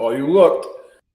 Oh, you looked.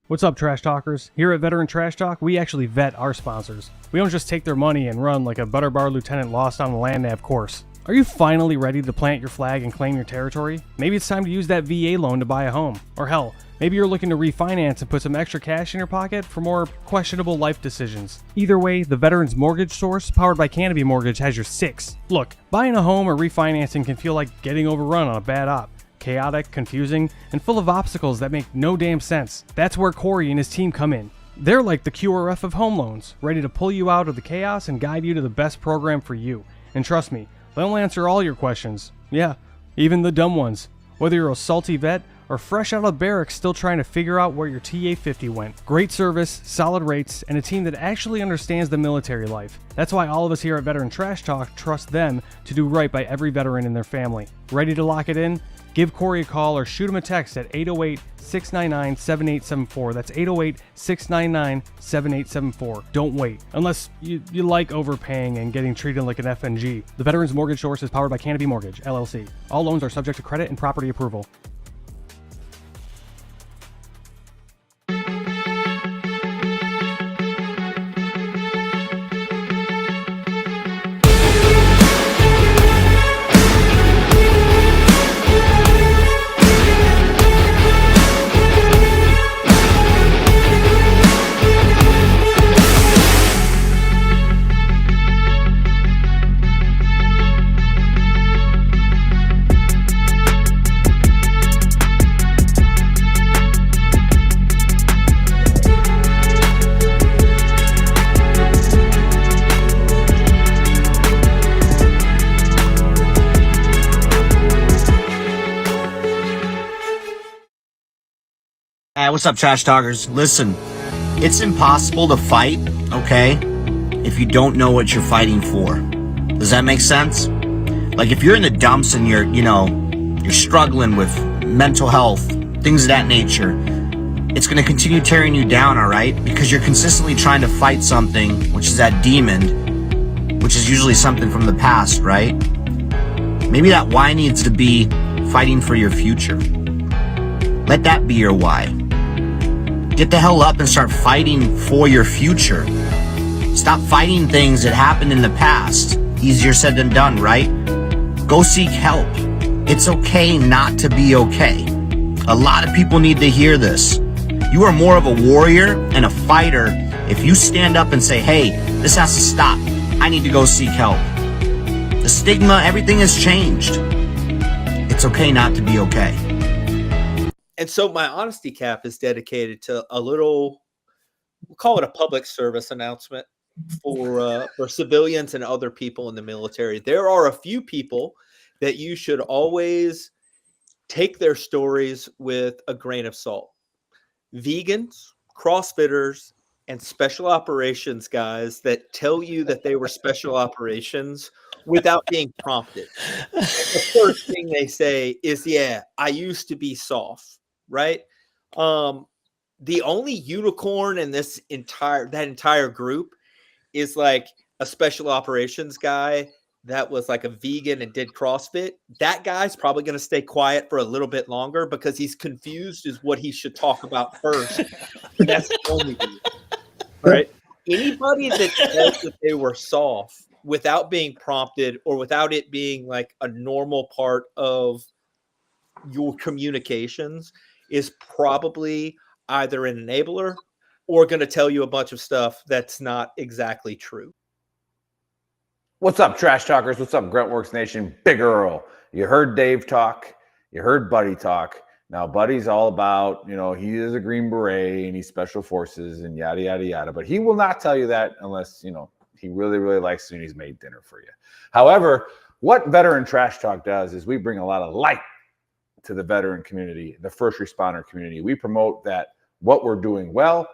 What's up, Trash Talkers? Here at Veteran Trash Talk, we actually vet our sponsors. We don't just take their money and run like a butter bar lieutenant lost on the land nav course. Are you finally ready to plant your flag and claim your territory? Maybe it's time to use that VA loan to buy a home. Or hell, maybe you're looking to refinance and put some extra cash in your pocket for more questionable life decisions. Either way, the Veterans Mortgage Source, powered by Canopy Mortgage, has your six. Look, buying a home or refinancing can feel like getting overrun on a bad op. Chaotic, confusing, and full of obstacles that make no damn sense. That's where Corey and his team come in. They're like the QRF of home loans, ready to pull you out of the chaos and guide you to the best program for you. And trust me, they'll answer all your questions. Yeah, even the dumb ones. Whether you're a salty vet or fresh out of barracks still trying to figure out where your TA-50 went. Great service, solid rates, and a team that actually understands the military life. That's why all of us here at Veteran Trash Talk trust them to do right by every veteran in their family. Ready to lock it in? Give Corey a call or shoot him a text at 808-699-7874. That's 808-699-7874. Don't wait. Unless you like overpaying and getting treated like an FNG. The Veterans Mortgage Source is powered by Canopy Mortgage, LLC. All loans are subject to credit and property approval. What's up, Trash Talkers? Listen, it's impossible to fight, okay, if you don't know what you're fighting for. Does that make sense? Like, if you're in the dumps and you're struggling with mental health, things of that nature, it's going to continue tearing you down, all right? Because you're consistently trying to fight something, which is that demon, which is usually something from the past, right? Maybe that why needs to be fighting for your future. Let that be your why. Get the hell up and start fighting for your future. Stop fighting things that happened in the past. Easier said than done, right? Go seek help. It's okay not to be okay. A lot of people need to hear this. You are more of a warrior and a fighter if you stand up and say, hey, this has to stop. I need to go seek help. The stigma, everything has changed. It's okay not to be okay. And so my honesty cap is dedicated to a little, we'll call it a public service announcement for civilians and other people in the military. There are a few people that you should always take their stories with a grain of salt. Vegans, CrossFitters, and special operations guys that tell you that they were special operations without being prompted. And the first thing they say is, yeah, I used to be soft. Right. The only unicorn in this entire group is like a special operations guy that was like a vegan and did CrossFit. That guy's probably going to stay quiet for a little bit longer because he's confused as what he should talk about first. That's the only reason. Right. Anybody that says that they were soft without being prompted or without it being like a normal part of your communications is probably either an enabler or going to tell you a bunch of stuff that's not exactly true. What's up, Trash Talkers? What's up, Gruntworks Nation? Big Earl. You heard Dave talk. You heard Buddy talk. Now, Buddy's all about, he is a Green Beret and he's Special Forces and yada, yada, yada. But he will not tell you that unless, he really, really likes you and he's made dinner for you. However, what Veteran Trash Talk does is we bring a lot of light to the veteran community, the first responder community. We promote that what we're doing well,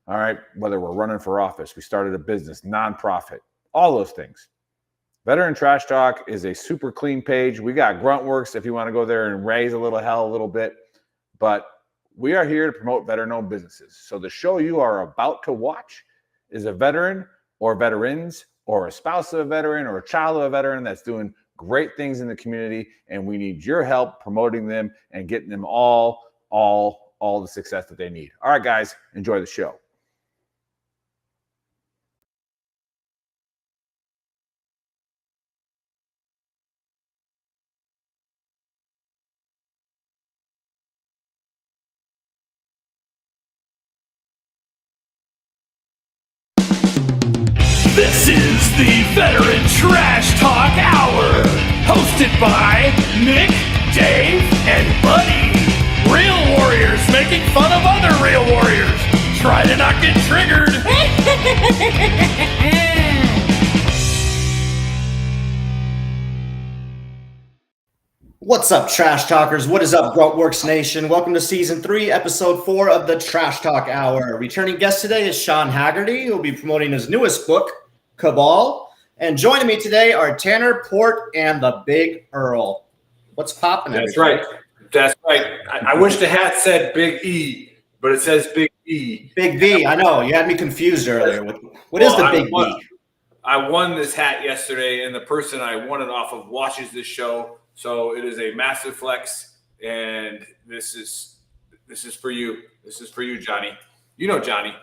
all right, whether we're running for office, we started a business, nonprofit, all those things. Veteran Trash Talk is a super clean page. We got Gruntworks if you want to go there and raise a little hell a little bit, but we are here to promote veteran-owned businesses. So the show you are about to watch is a veteran or veterans or a spouse of a veteran or a child of a veteran that's doing great things in the community, and we need your help promoting them and getting them all all the success that they need. All right, guys, enjoy the show. This is the Veteran Trash Talk Hour, hosted by Nick, Dave, and Buddy. Real warriors making fun of other real warriors. Try to not get triggered. What's up, Trash Talkers? What is up, Gruntworks Nation? Welcome to Season 3, Episode 4 of the Trash Talk Hour. Returning guest today is Sean Haggerty, who will be promoting his newest book, Cabal. And joining me today are Tanner, Port, and the Big Earl. What's popping? That's right. That's right. I wish the hat said Big E, but it says Big E. Big V. I know. You had me confused earlier. What is the Big V? I won this hat yesterday, and the person I won it off of watches this show. So it is a massive flex, and this is for you. This is for you, Johnny. You know Johnny.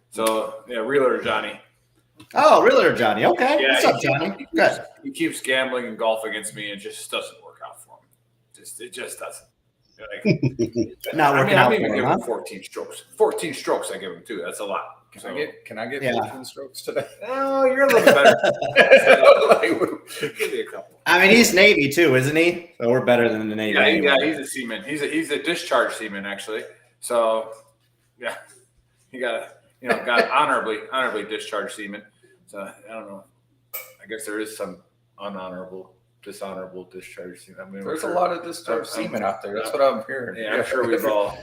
So yeah, Realtor Johnny. Oh, Realtor Johnny. Okay. Yeah, What's up, Johnny? Good. He keeps gambling and golf against me, and it just doesn't work out for him. It just doesn't. Not working out I'm even for giving him, him 14 strokes. 14 strokes I give him too. That's a lot. Can I get 14 strokes today? Oh, you're a little better. Give me a couple. I mean, he's Navy too, isn't he? So we're better than the Navy. Yeah, he's a seaman. He's a discharge seaman actually. So yeah, he got honorably discharged seaman. So I don't know. I guess there is some dishonorable discharge seaman. I mean, There's a lot of discharged seamen out there. That's what I'm hearing. Yeah, I'm sure we've all.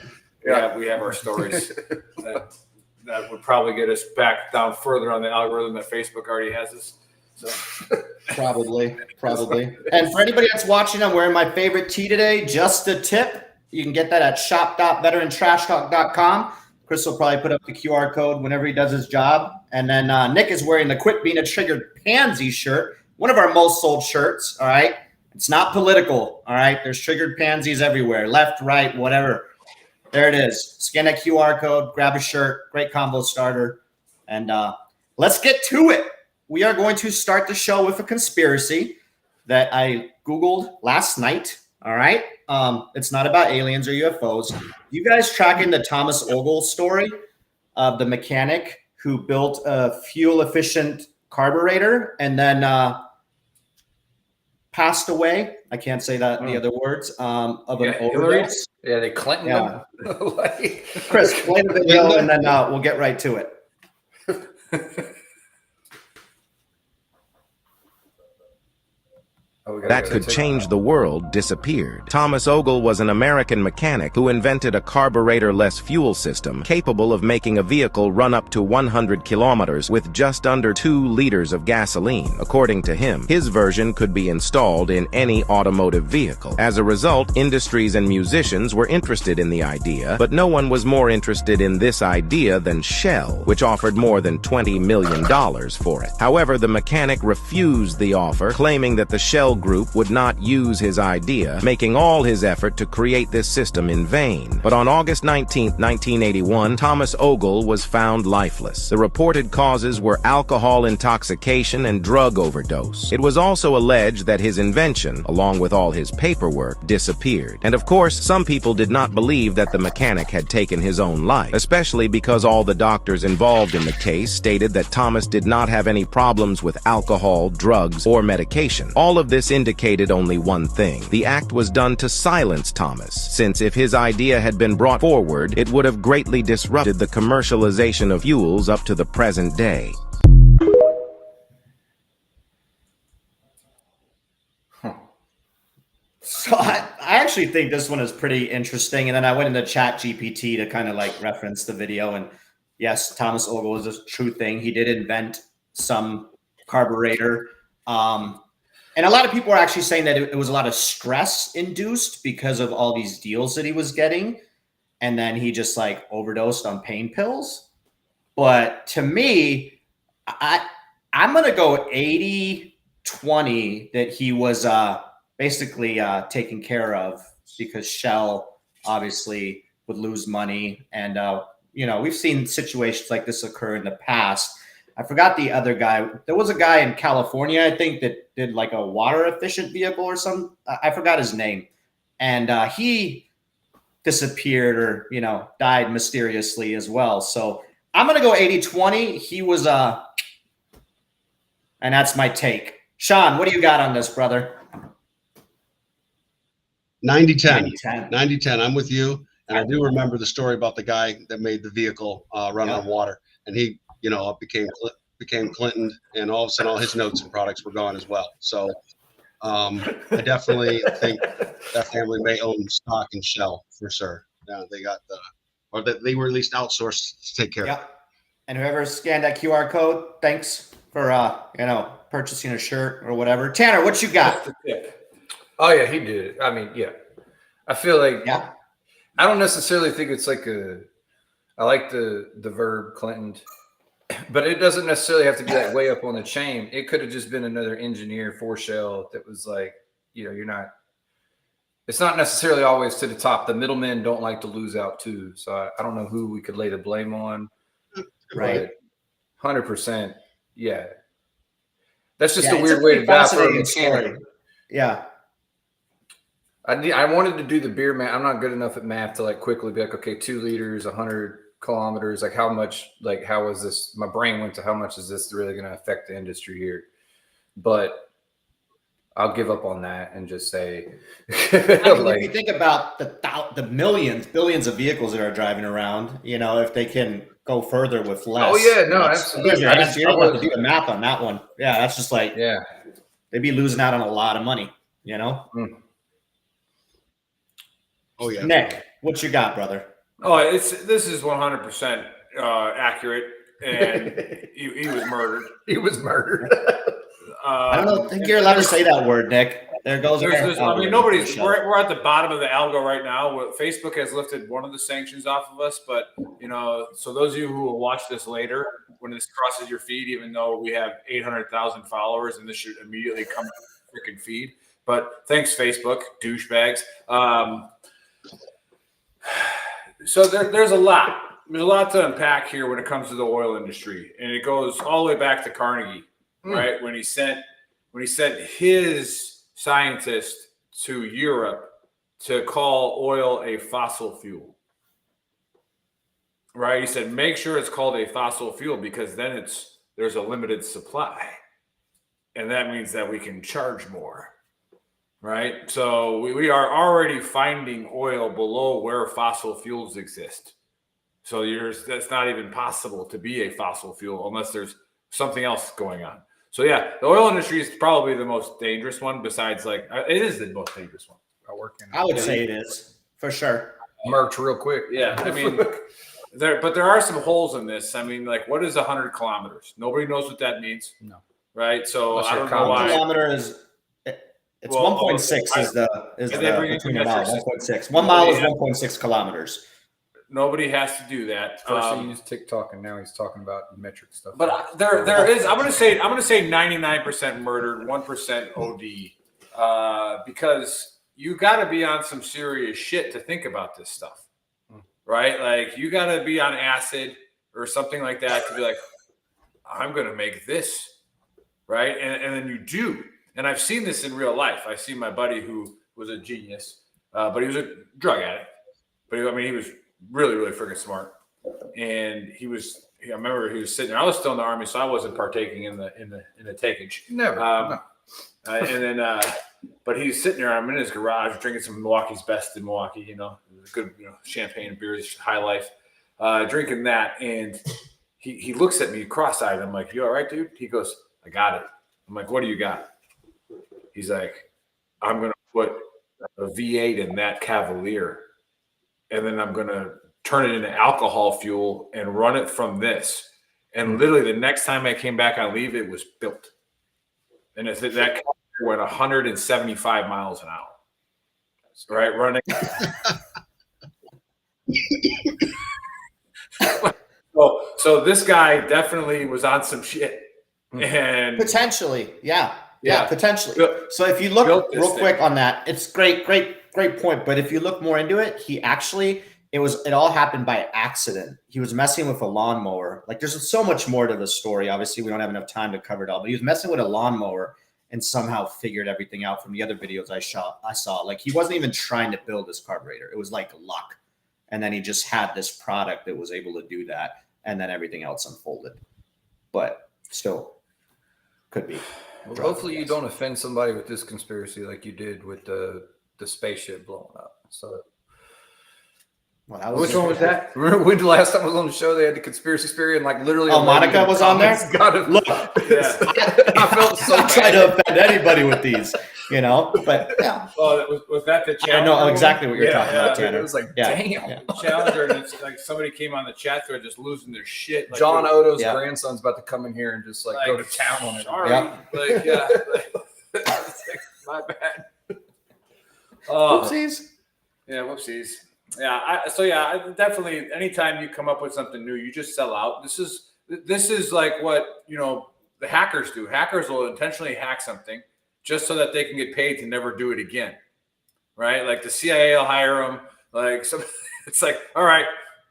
Yeah, we have our stories that would probably get us back down further on the algorithm that Facebook already has us. So Probably. And for anybody that's watching, I'm wearing my favorite tee today, Just a Tip. You can get that at shop.veterantrashtalk.com. Chris will probably put up the QR code whenever he does his job. And then Nick is wearing the Quit Being a Triggered Pansy shirt, one of our most sold shirts, all right? It's not political, all right? There's triggered pansies everywhere, left, right, whatever. There it is. Scan that QR code, grab a shirt, great combo starter. And let's get to it. We are going to start the show with a conspiracy that I Googled last night. All right. It's not about aliens or UFOs. You guys tracking the Thomas Ogle story of the mechanic who built a fuel efficient carburetor and then passed away? I can't say that the other words of an overdose. Yeah, they Clinton. Yeah. Like, Chris, play the video and then we'll get right to it. That could change the world disappeared. Thomas Ogle was an American mechanic who invented a carburetor-less fuel system capable of making a vehicle run up to 100 kilometers with just under 2 liters of gasoline. According to him, his version could be installed in any automotive vehicle. As a result, industries and musicians were interested in the idea, but no one was more interested in this idea than Shell, which offered more than $20 million for it. However, the mechanic refused the offer, claiming that the Shell Group would not use his idea, making all his effort to create this system in vain. But on August 19, 1981, Thomas Ogle was found lifeless. The reported causes were alcohol intoxication and drug overdose. It was also alleged that his invention, along with all his paperwork, disappeared. And of course, some people did not believe that the mechanic had taken his own life, especially because all the doctors involved in the case stated that Thomas did not have any problems with alcohol, drugs, or medication. All of this indicated only one thing. The act was done to silence Thomas, since if his idea had been brought forward, it would have greatly disrupted the commercialization of fuels up to the present day. So I actually think this one is pretty interesting. And then I went into Chat GPT to kind of like reference the video. And yes, Thomas Ogle is a true thing. He did invent some carburetor. And a lot of people are actually saying that it was a lot of stress induced because of all these deals that he was getting. And then he just like overdosed on pain pills. But to me, I'm going to go 80-20 that he was basically taken care of because Shell obviously would lose money. And, we've seen situations like this occur in the past. I forgot the other guy. There was a guy in California, I think, that did like a water efficient vehicle or something. I forgot his name. And he disappeared or, died mysteriously as well. So I'm going to go 80-20. He was, and that's my take. Sean, what do you got on this, brother? 90-10. 90-10. I'm with you. And I do remember the story about the guy that made the vehicle run on water. And he, became Clinton, and all of a sudden all his notes and products were gone as well. So I definitely think that family may own stock in Shell for sure. Yeah, they got or that they were at least outsourced to take care of it. And whoever scanned that QR code, thanks for purchasing a shirt or whatever. Tanner, what you got? Oh yeah, he did it. I mean, yeah. I feel like I don't necessarily think it's like I like the verb Clinton, but it doesn't necessarily have to be like way up on the chain. It could have just been another engineer for Shell that was like, it's not necessarily always to the top. The middlemen don't like to lose out too. So I don't know who we could lay the blame on. Right. 100%. Yeah. That's just a weird way to die for a mechanic. Yeah. I wanted to do the beer math. I'm not good enough at math to like quickly be like, okay, 2 liters, 100 kilometers. Like how much, how is this? My brain went to how much is this really going to affect the industry here? But I'll give up on that and just say, if you think about the billions of vehicles that are driving around, if they can go further with less. Oh yeah, no, absolutely. You don't have to do the math on that one. Yeah, that's just like, they'd be losing out on a lot of money, Oh yeah. Nick, what you got, brother? Oh, this is 100% accurate, and he was murdered. He was murdered. I don't think you're allowed to say that word, Nick. There goes. Nobody's. We're at the bottom of the algo right now. Facebook has lifted one of the sanctions off of us, but so those of you who will watch this later, when this crosses your feed, even though we have 800,000 followers, and this should immediately come to the freaking feed. But thanks, Facebook, douchebags. So there's a lot. There's a lot to unpack here when it comes to the oil industry, and it goes all the way back to Carnegie, right? When he sent his scientist to Europe to call oil a fossil fuel, right? He said, make sure it's called a fossil fuel because then there's a limited supply, and that means that we can charge more. Right. So we are already finding oil below where fossil fuels exist. So that's not even possible to be a fossil fuel unless there's something else going on. So yeah, the oil industry is probably the most dangerous one besides it is the most dangerous one. I would say it is for sure. Merch real quick. Yeah. I mean, there are some holes in this. I mean, like what is 100 kilometers? Nobody knows what that means. No. Right. So I don't know why. Kilometer is. It's 1.6 is the between the mile. 1.6. 1 mile is 1.6 kilometers. Nobody has to do that. First he used TikTok, and now he's talking about metric stuff. But there is. I'm gonna say 99% murdered, 1% OD, because you got to be on some serious shit to think about this stuff, right? Like you got to be on acid or something like that to be like, I'm gonna make this, right? And then you do. And I've seen this in real life. I've seen my buddy who was a genius, but he was a drug addict. But he was really, really freaking smart. And I remember he was sitting there. I was still in the Army, so I wasn't partaking in the takeage. Never. No. And then, but he's sitting there. I'm in his garage drinking some Milwaukee's Best in Milwaukee. Good, champagne and beers, high life. Drinking that, and he looks at me cross-eyed. I'm like, "You all right, dude?" He goes, "I got it." I'm like, "What do you got?" He's like, I'm going to put a V8 in that Cavalier, and then I'm going to turn it into alcohol fuel and run it from this. And literally the next time I came back on leave, it was built. And that Cavalier went 175 miles an hour. Right? Running. So this guy definitely was on some shit. And potentially, yeah. Yeah, potentially. So if you look real quick on that, it's great point. But if you look more into it, he actually it all happened by accident. He was messing with a lawnmower. Like, there's so much more to the story. Obviously, we don't have enough time to cover it all, but he was messing with a lawnmower and somehow figured everything out from the other videos I saw. Like, he wasn't even trying to build this carburetor. It was like luck. And then he just had this product that was able to do that. And then everything else unfolded. But still could be. Well, hopefully you don't offend somebody with this conspiracy like you did with the spaceship blowing up. So well, Which one was that? remember when the last time I was on the show, they had the conspiracy theory and like literally. Oh, Monica was on there? Look, Yeah. I felt so I try to offend anybody with these, but yeah. Oh, was that the I Challenger? know one? exactly what you're Yeah, talking about, yeah. Tanner. It was like, Yeah. damn. Yeah. Challenger, and it's like somebody came on the chat thread just losing their shit. Like, John Odo's Yeah. grandson's about to come in here and just like go to town on it. Sorry. Yeah. Like, yeah. My bad. Oh, Oopsies. yeah, whoopsies. Yeah, I definitely. Anytime you come up with something new, you just sell out. This is like what the hackers do. Hackers will intentionally hack something just so that they can get paid to never do it again, right? Like the CIA will hire them. Like it's like, all right,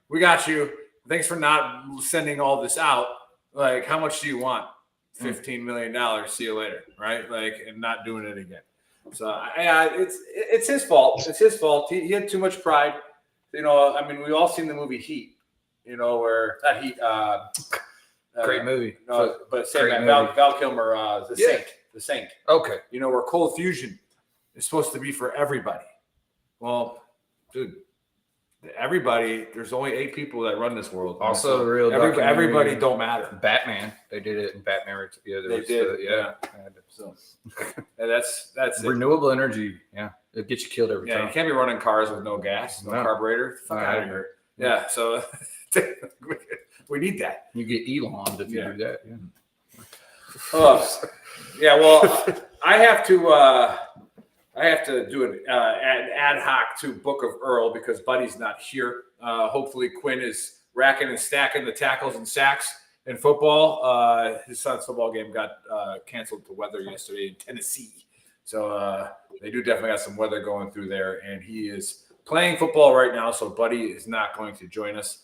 we got you. Thanks for not sending all this out. Like, how much do you want? $15 million. See you later, right? Like, and not doing it again. So yeah, it's his fault. It's his fault. He had too much pride. I mean, we've all seen the movie Heat. Where not Heat. Great movie. No, but say Great that Val Kilmer, the Saint. Okay. Where cold fusion is supposed to be for everybody. Well, dude, everybody. There's only 8 people that run this world. Also, the real everybody don't matter. Batman. They did it in Batman. Yeah, They did. Yeah. So and that's it. Renewable energy. Yeah, it gets you killed every Yeah, time. you can't be running cars with no gas, no carburetor. Fuck No, out I of here. Yeah, so we need that. You get Elon if you do that. Yeah. Oh, yeah. Well, I have to do an ad hoc to Book of Earl because Buddy's not here. Hopefully, Quinn is racking and stacking the tackles and sacks in football. His son's football game got canceled to weather yesterday in Tennessee. So they do definitely got some weather going through there. And he is playing football right now. So Buddy is not going to join us,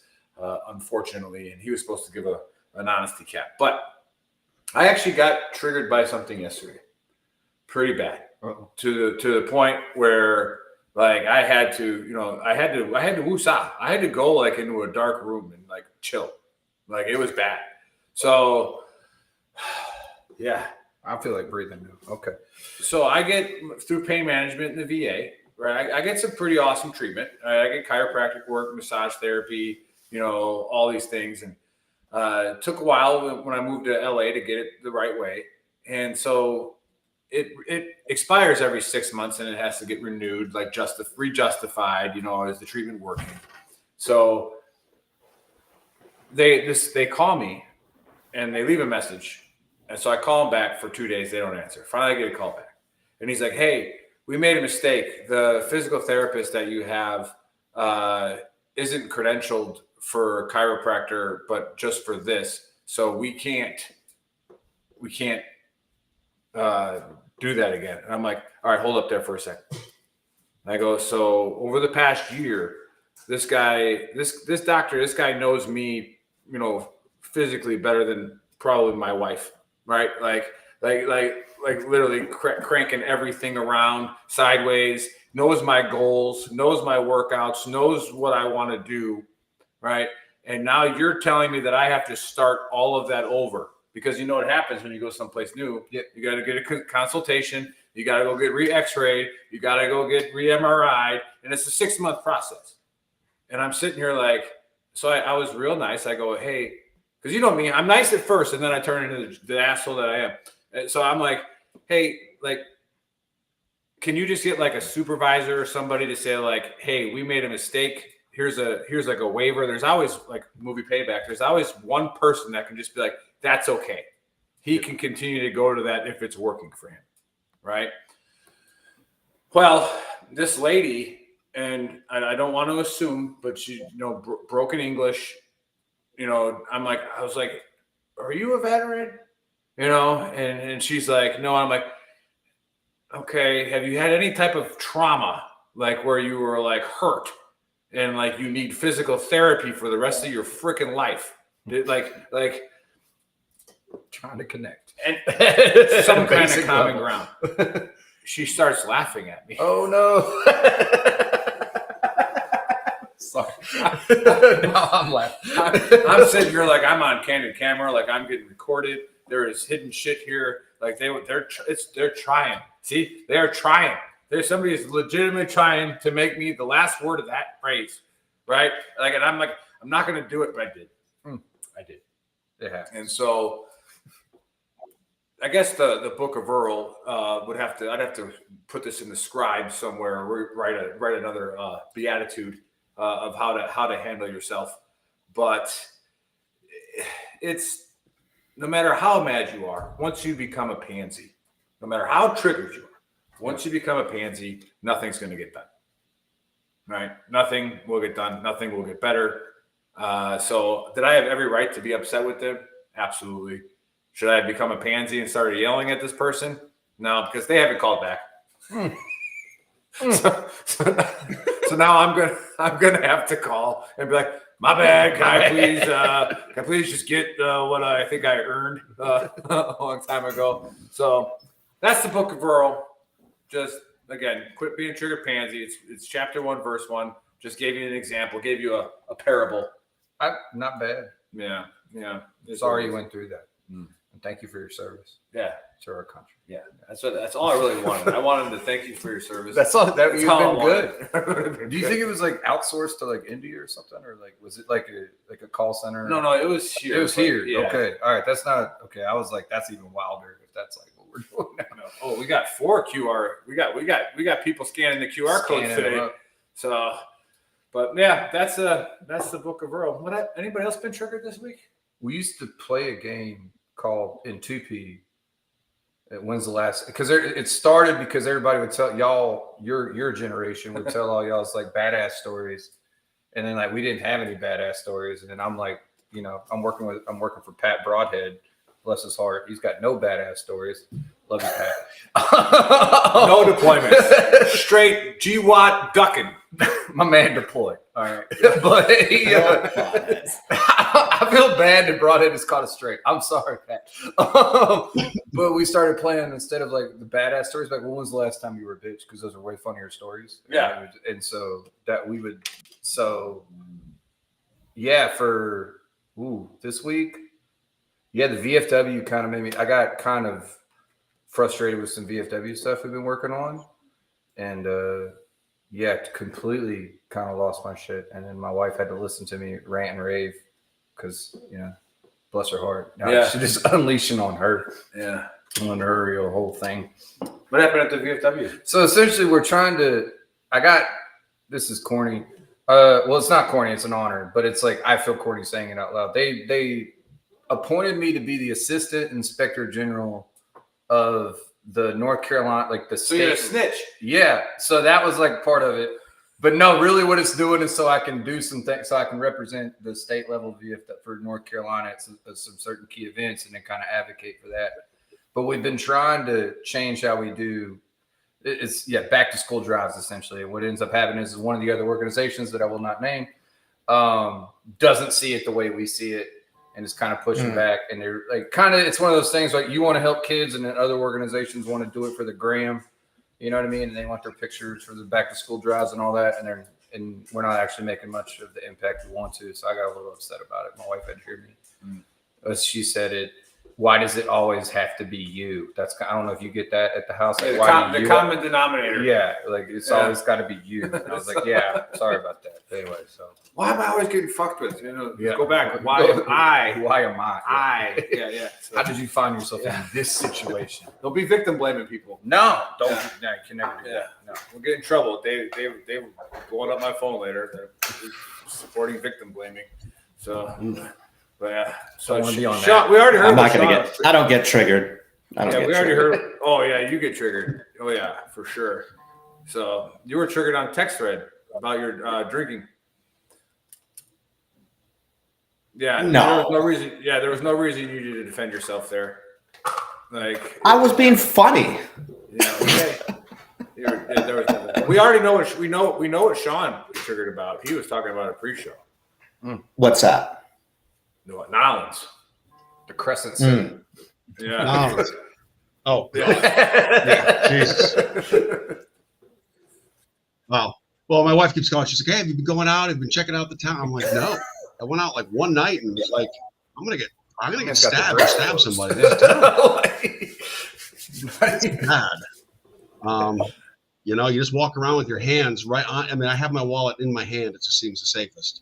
unfortunately. And he was supposed to give an honesty cap. But I actually got triggered by something yesterday. Pretty bad. To the point where like I had to woosah. I had to go like into a dark room and like chill. Like it was bad. So yeah. I feel like breathing now. Okay. So I get through pain management in the VA, right? I get some pretty awesome treatment. I get chiropractic work, massage therapy, all these things. And it took a while when I moved to LA to get it the right way. And so it expires every 6 months and it has to get renewed, like rejustified, is the treatment working? So they call me and they leave a message. And so I call him back for 2 days. They don't answer. Finally, I get a call back. And he's like, hey, we made a mistake. The physical therapist that you have isn't credentialed for chiropractor, but just for this. So we can't do that again. And I'm like, all right, hold up there for a second. And I go, so over the past year, this guy knows me, physically better than probably my wife. Right, like literally cranking everything around sideways. Knows my goals, knows my workouts, knows what I want to do. Right, and now you're telling me that I have to start all of that over because you know what happens when you go someplace new. You got to get a consultation. You got to go get re-X-rayed. You got to go get re-MRI'd, and it's a 6-month process. And I'm sitting here like, so I was real nice. I go, hey. Because you know me, I'm nice at first, and then I turn into the asshole that I am. And so I'm like, hey, like, can you just get like a supervisor or somebody to say like, hey, we made a mistake. Here's like a waiver. There's always like movie payback. There's always one person that can just be like, that's okay. He can continue to go to that if it's working for him, right? Well, this lady, and I don't want to assume, but she, broken English. I was like, are you a veteran? And she's like, no. I'm like, okay, have you had any type of trauma, like where you were like hurt? and like you need physical therapy for the rest of your freaking life. Like trying to connect and some kind of common ground. She starts laughing at me. Oh no. Sorry. No, I'm laughing. I'm sitting here like I'm on candid camera, like I'm getting recorded. There is hidden shit here. Like they're trying. See, they're trying. There's somebody who's legitimately trying to make me the last word of that phrase, right? Like, and I'm like, I'm not going to do it, but I did. I did. Yeah. And so, I guess the Book of Earl I'd have to put this in the scribe somewhere, or write another beatitude of how to handle yourself. But it's no matter how mad you are, once you become a pansy, no matter how triggered you are, once you become a pansy, nothing's going to get done. Right? Nothing will get done. Nothing will get better. So did I have every right to be upset with them? Absolutely. Should I have become a pansy and started yelling at this person? No, because they haven't called back. So now I'm gonna have to call and be like, my bad. Can I please just get what I think I earned a long time ago? So that's the Book of Earl. Just again, quit being triggered pansy. It's chapter 1, verse 1. Just gave you an example. Gave you a parable. Not bad. Yeah. Sorry you went through that. And thank you for your service. Yeah. To our country. Yeah. That's all I really wanted. I wanted to thank you for your service. That's all. You've been good. Do you think it was like outsourced to like India or something, or like was it like a call center? No, it was here. It was here. Yeah. Okay, all right. That's not okay. I was like, that's even wilder if that's like what we're doing now. No. Oh, we got 4 QR. We got people scanning the QR codes today. So, but yeah, that's the Book of Earl. Anybody else been triggered this week? We used to play a game called in 2P. When's the last? Because it started because everybody would tell y'all, your generation would tell all y'all's like badass stories, and then like we didn't have any badass stories, and then I'm like, I'm working for Pat Broadhead, bless his heart. He's got no badass stories. Love you, Pat. No deployments. Straight GWAT ducking. My man deployed. All right, but I feel bad that Broadhead is caught us straight. I'm sorry, Pat. But we started playing instead of like the badass stories. Like, when was the last time you were a bitch? Because those are way funnier stories. Yeah, and so that we would. So yeah, for this week, yeah, the VFW kind of made me. I got kind of frustrated with some VFW stuff we've been working on, and completely kind of lost my shit. And then my wife had to listen to me rant and rave because, bless her heart. Now she just unleashing on her. Yeah. On her whole thing. What happened at the VFW? So essentially we're trying to, this is corny. Well, it's not corny. It's an honor, but it's like, I feel corny saying it out loud. They appointed me to be the assistant inspector general of the North Carolina, like the state. So you're a snitch. Yeah. So that was like part of it. But no, really what it's doing is so I can do some things, so I can represent the state level VF for North Carolina at some certain key events and then kind of advocate for that. But we've been trying to change how we do. It's back to school drives essentially. And what ends up happening is one of the other organizations that I will not name doesn't see it the way we see it. And it's kind of pushing back, and they're like, it's one of those things like you want to help kids, and then other organizations want to do it for the gram, you know what I mean? And they want their pictures for the back to school drives and all that, and we're not actually making much of the impact we want to. So I got a little upset about it. My wife had to hear me. As she said it, why does it always have to be you? I don't know if you get that at the house. Like, the common denominator. Yeah, like it's always got to be you. And I was like, sorry about that. Anyway, so why am I always getting fucked with? Go back. Why am I? Why am I? Yeah. So, how did you find yourself in this situation? Don't be victim blaming people. No, don't. Yeah. No, you can never do that. No, we'll get in trouble. They were going up my phone later. They're supporting victim blaming. So. But yeah, so we already heard. I'm not gonna get. I don't get triggered. We already heard. Oh yeah, you get triggered. Oh yeah, for sure. So you were triggered on text thread about your drinking. Yeah, no. There was no reason. Yeah, there was no reason you needed to defend yourself there. Like I was being funny. Yeah. Okay. There was nothing. We already know what we know what Sean triggered about. He was talking about a pre-show. What's that? Nolans. The Crescent City. Yeah. Nolans. Oh, Yeah. Jesus. Wow. Well, my wife keeps calling. She's like, "Hey, have you been going out? Have you been checking out the town?" I'm like, "No, I went out like one night and was like, I'm gonna get It's got the stabbed or dress stab clothes. somebody." That's terrible. It's bad. You know, you just walk around with your hands right on. I mean, I have my wallet in my hand. It just seems the safest.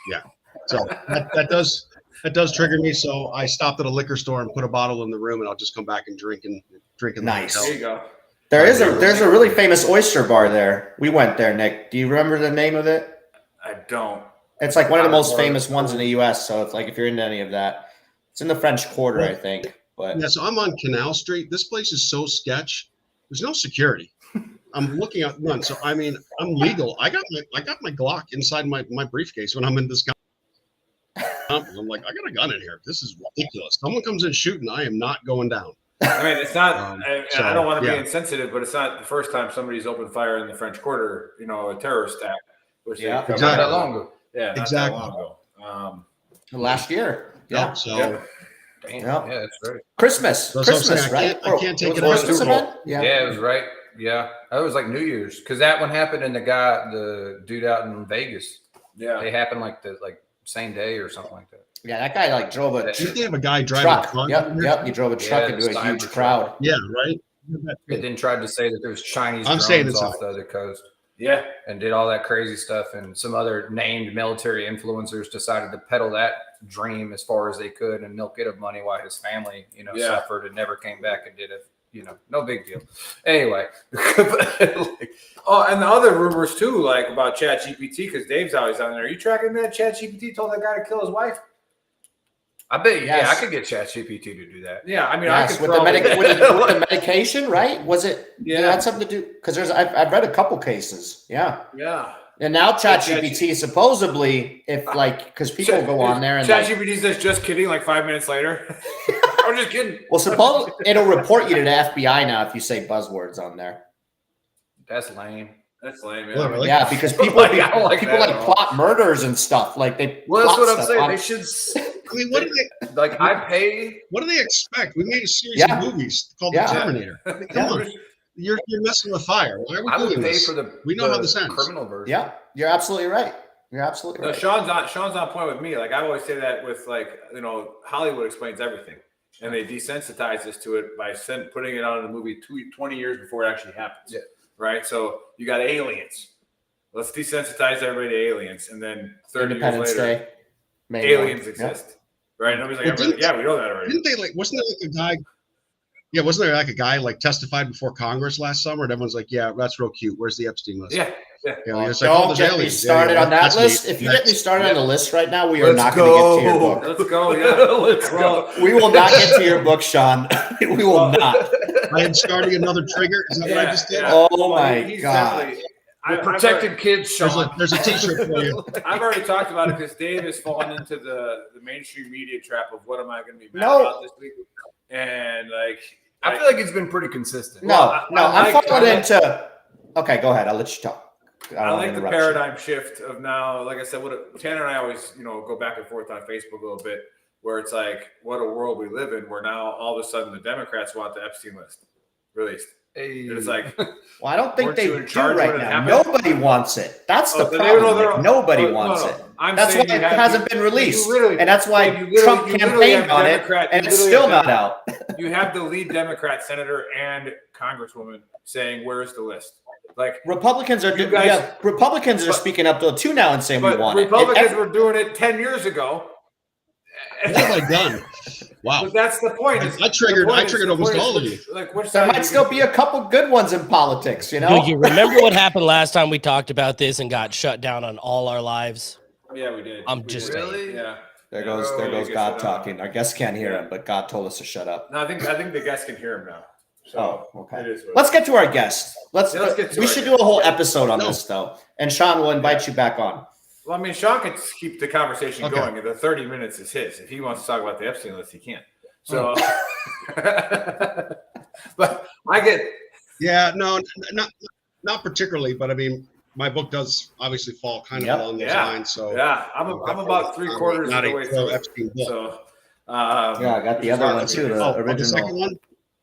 Yeah. So that does trigger me. So I stopped at a liquor store and put a bottle in the room, and I'll just come back and drink in Nice. the There hotel. you go. There's a really famous oyster bar there. We went there, Nick. Do you remember the name of it? I don't. It's like one of the most famous ones in the U.S. So it's like if you're into any of that, it's in the French Quarter, I think. But Yeah, so I'm on Canal Street. This place is so sketch. There's no security. I'm looking at one. So I mean, I'm legal. I got my Glock inside my briefcase when I'm in this conference. I'm like, I got a gun in here. This is ridiculous. Someone comes in shooting, I am not going down. I mean, it's not. I don't want to yeah. be insensitive, but it's not the first time somebody's opened fire in the French Quarter. You know, a terrorist attack. Which they covered exactly. Not up. that long ago. Yeah, not Exactly. that long ago. last year, yeah. So Damn. Yeah. Yeah, that's right. Christmas, That's what I'm saying. right? I can't take was it a on Christmas Super Bowl. event? Yeah, it was right. Yeah, that was like New Year's because that one happened, and the dude out in Vegas. Yeah. They happened like the same day or something like that. Yeah, that guy like drove a didn't they have a guy driving a truck. truck? Yep. He drove a truck Yeah, into a the huge Cybertruck. crowd. Yeah, right. It then tried to say that there was Chinese I'm drones saying it's off the other coast. Yeah. And did all that crazy stuff, and some other named military influencers decided to peddle that dream as far as they could and milk it of money while his family, Yeah. suffered and never came back and did it. No big deal. Anyway, Oh, and the other rumors too, like about ChatGPT, because Dave's always on there. Are you tracking that? ChatGPT told that guy to kill his wife. I bet Yes. I could get ChatGPT to do that. Yeah, I mean, I Yes, could with probably. with the medication, right? Was it? Yeah. Did it have something to do? Because I've read a couple cases. Yeah. Yeah. And now ChatGPT supposedly, if because people go on there and ChatGPT says just kidding, like 5 minutes later. I'm just kidding. well, suppose it'll report you to the FBI now if you say buzzwords on there. That's lame. That's lame, Well, man. really? Yeah, because people Like, I don't like people that like at all. plot murders and stuff. Like they. Well, that's plot what I'm stuff saying. on- They should I mean, what do they like I pay. what do they expect? We made a series Yeah. of movies called Yeah. The Terminator. I mean, come on. You're messing with fire. Why are we I would doing pay this? for the. We know the how this ends. Criminal version. Yeah, you're absolutely right. You're absolutely No, right. Sean's on point with me. Like I always say that with Hollywood explains everything, and they desensitize us to it by putting it out in a movie 20 years before it actually happens. Yeah. Right. So you got aliens. Let's desensitize everybody to aliens, and then 30 years Independence later, Day. May aliens 1. exist. Right? Nobody's like, Well, yeah, we know that already. Didn't they wasn't there like a guy? Yeah, wasn't there like a guy testified before Congress last summer? And everyone's like, "Yeah, that's real cute. Where's the Epstein list?" Yeah. You know, it's like, Don't there's get me aliens. started Yeah, on that that's list. neat. If you get me Next. started on the list right now, we are Let's not going to get to your go. book. Let's go. Yeah. Let's Well, We will not get to your book, Sean. We will not. I am starting another trigger. Is that what I just did? Oh Well, my he's God. definitely- The protected kids, Sean. There's a T-shirt for you. I've already talked about it because Dave has fallen into the mainstream media trap of what am I going to be mad No. about this week? And I feel like it's been pretty consistent. No, I I'm like- falling I like- into. Okay, go ahead. I'll let you talk. I don't wanna like the interrupt you. paradigm shift of now, like I said, Tanner and I always, go back and forth on Facebook a little bit, where it's like, what a world we live in, where now all of a sudden the Democrats want the Epstein list released. Hey. And it's like, Well, I don't think Weren't they you in do charge right when it now. happened? Nobody wants it. That's the Oh, so they problem. don't know Nick. they're- Nobody oh, no, wants no. it. I'm That's saying why you it have- hasn't been you released. literally- And that's why you literally- Trump you literally campaigned have on it, Democrat- and you it's literally still have not out. you have the lead Democrat senator and Congresswoman saying, where's the list? Like, Republicans are You guys- Republicans are but- speaking up to it too now and saying we but want Republicans it. were doing it 10 years ago. What have I done? Wow. But that's the point. I triggered almost all of you. Like, which There side might you still gonna be a couple good ones in politics, you know. Dude, you remember what happened last time we talked about this and got shut down on all our lives? Yeah, we did. I'm We just did. Really? Yeah. There goes God talking. Our guests can't hear him, but God told us to shut up. No, I think the guests can hear him now. So Oh, okay. It is what Let's get to our guest. Yeah, let's get to we our should guest. do a whole episode on No. this though, and Sean will invite you back on. Well, I mean, Sean can keep the conversation Okay. going, and the 30 minutes is his. If he wants to talk about the Epstein list, he can. So, but I get Yeah, no, not particularly. But I mean, my book does obviously fall kind of Yep. along those lines. So yeah, I'm about 3/4 of the way through it. So Yeah, I got the other one too, the original. The second one?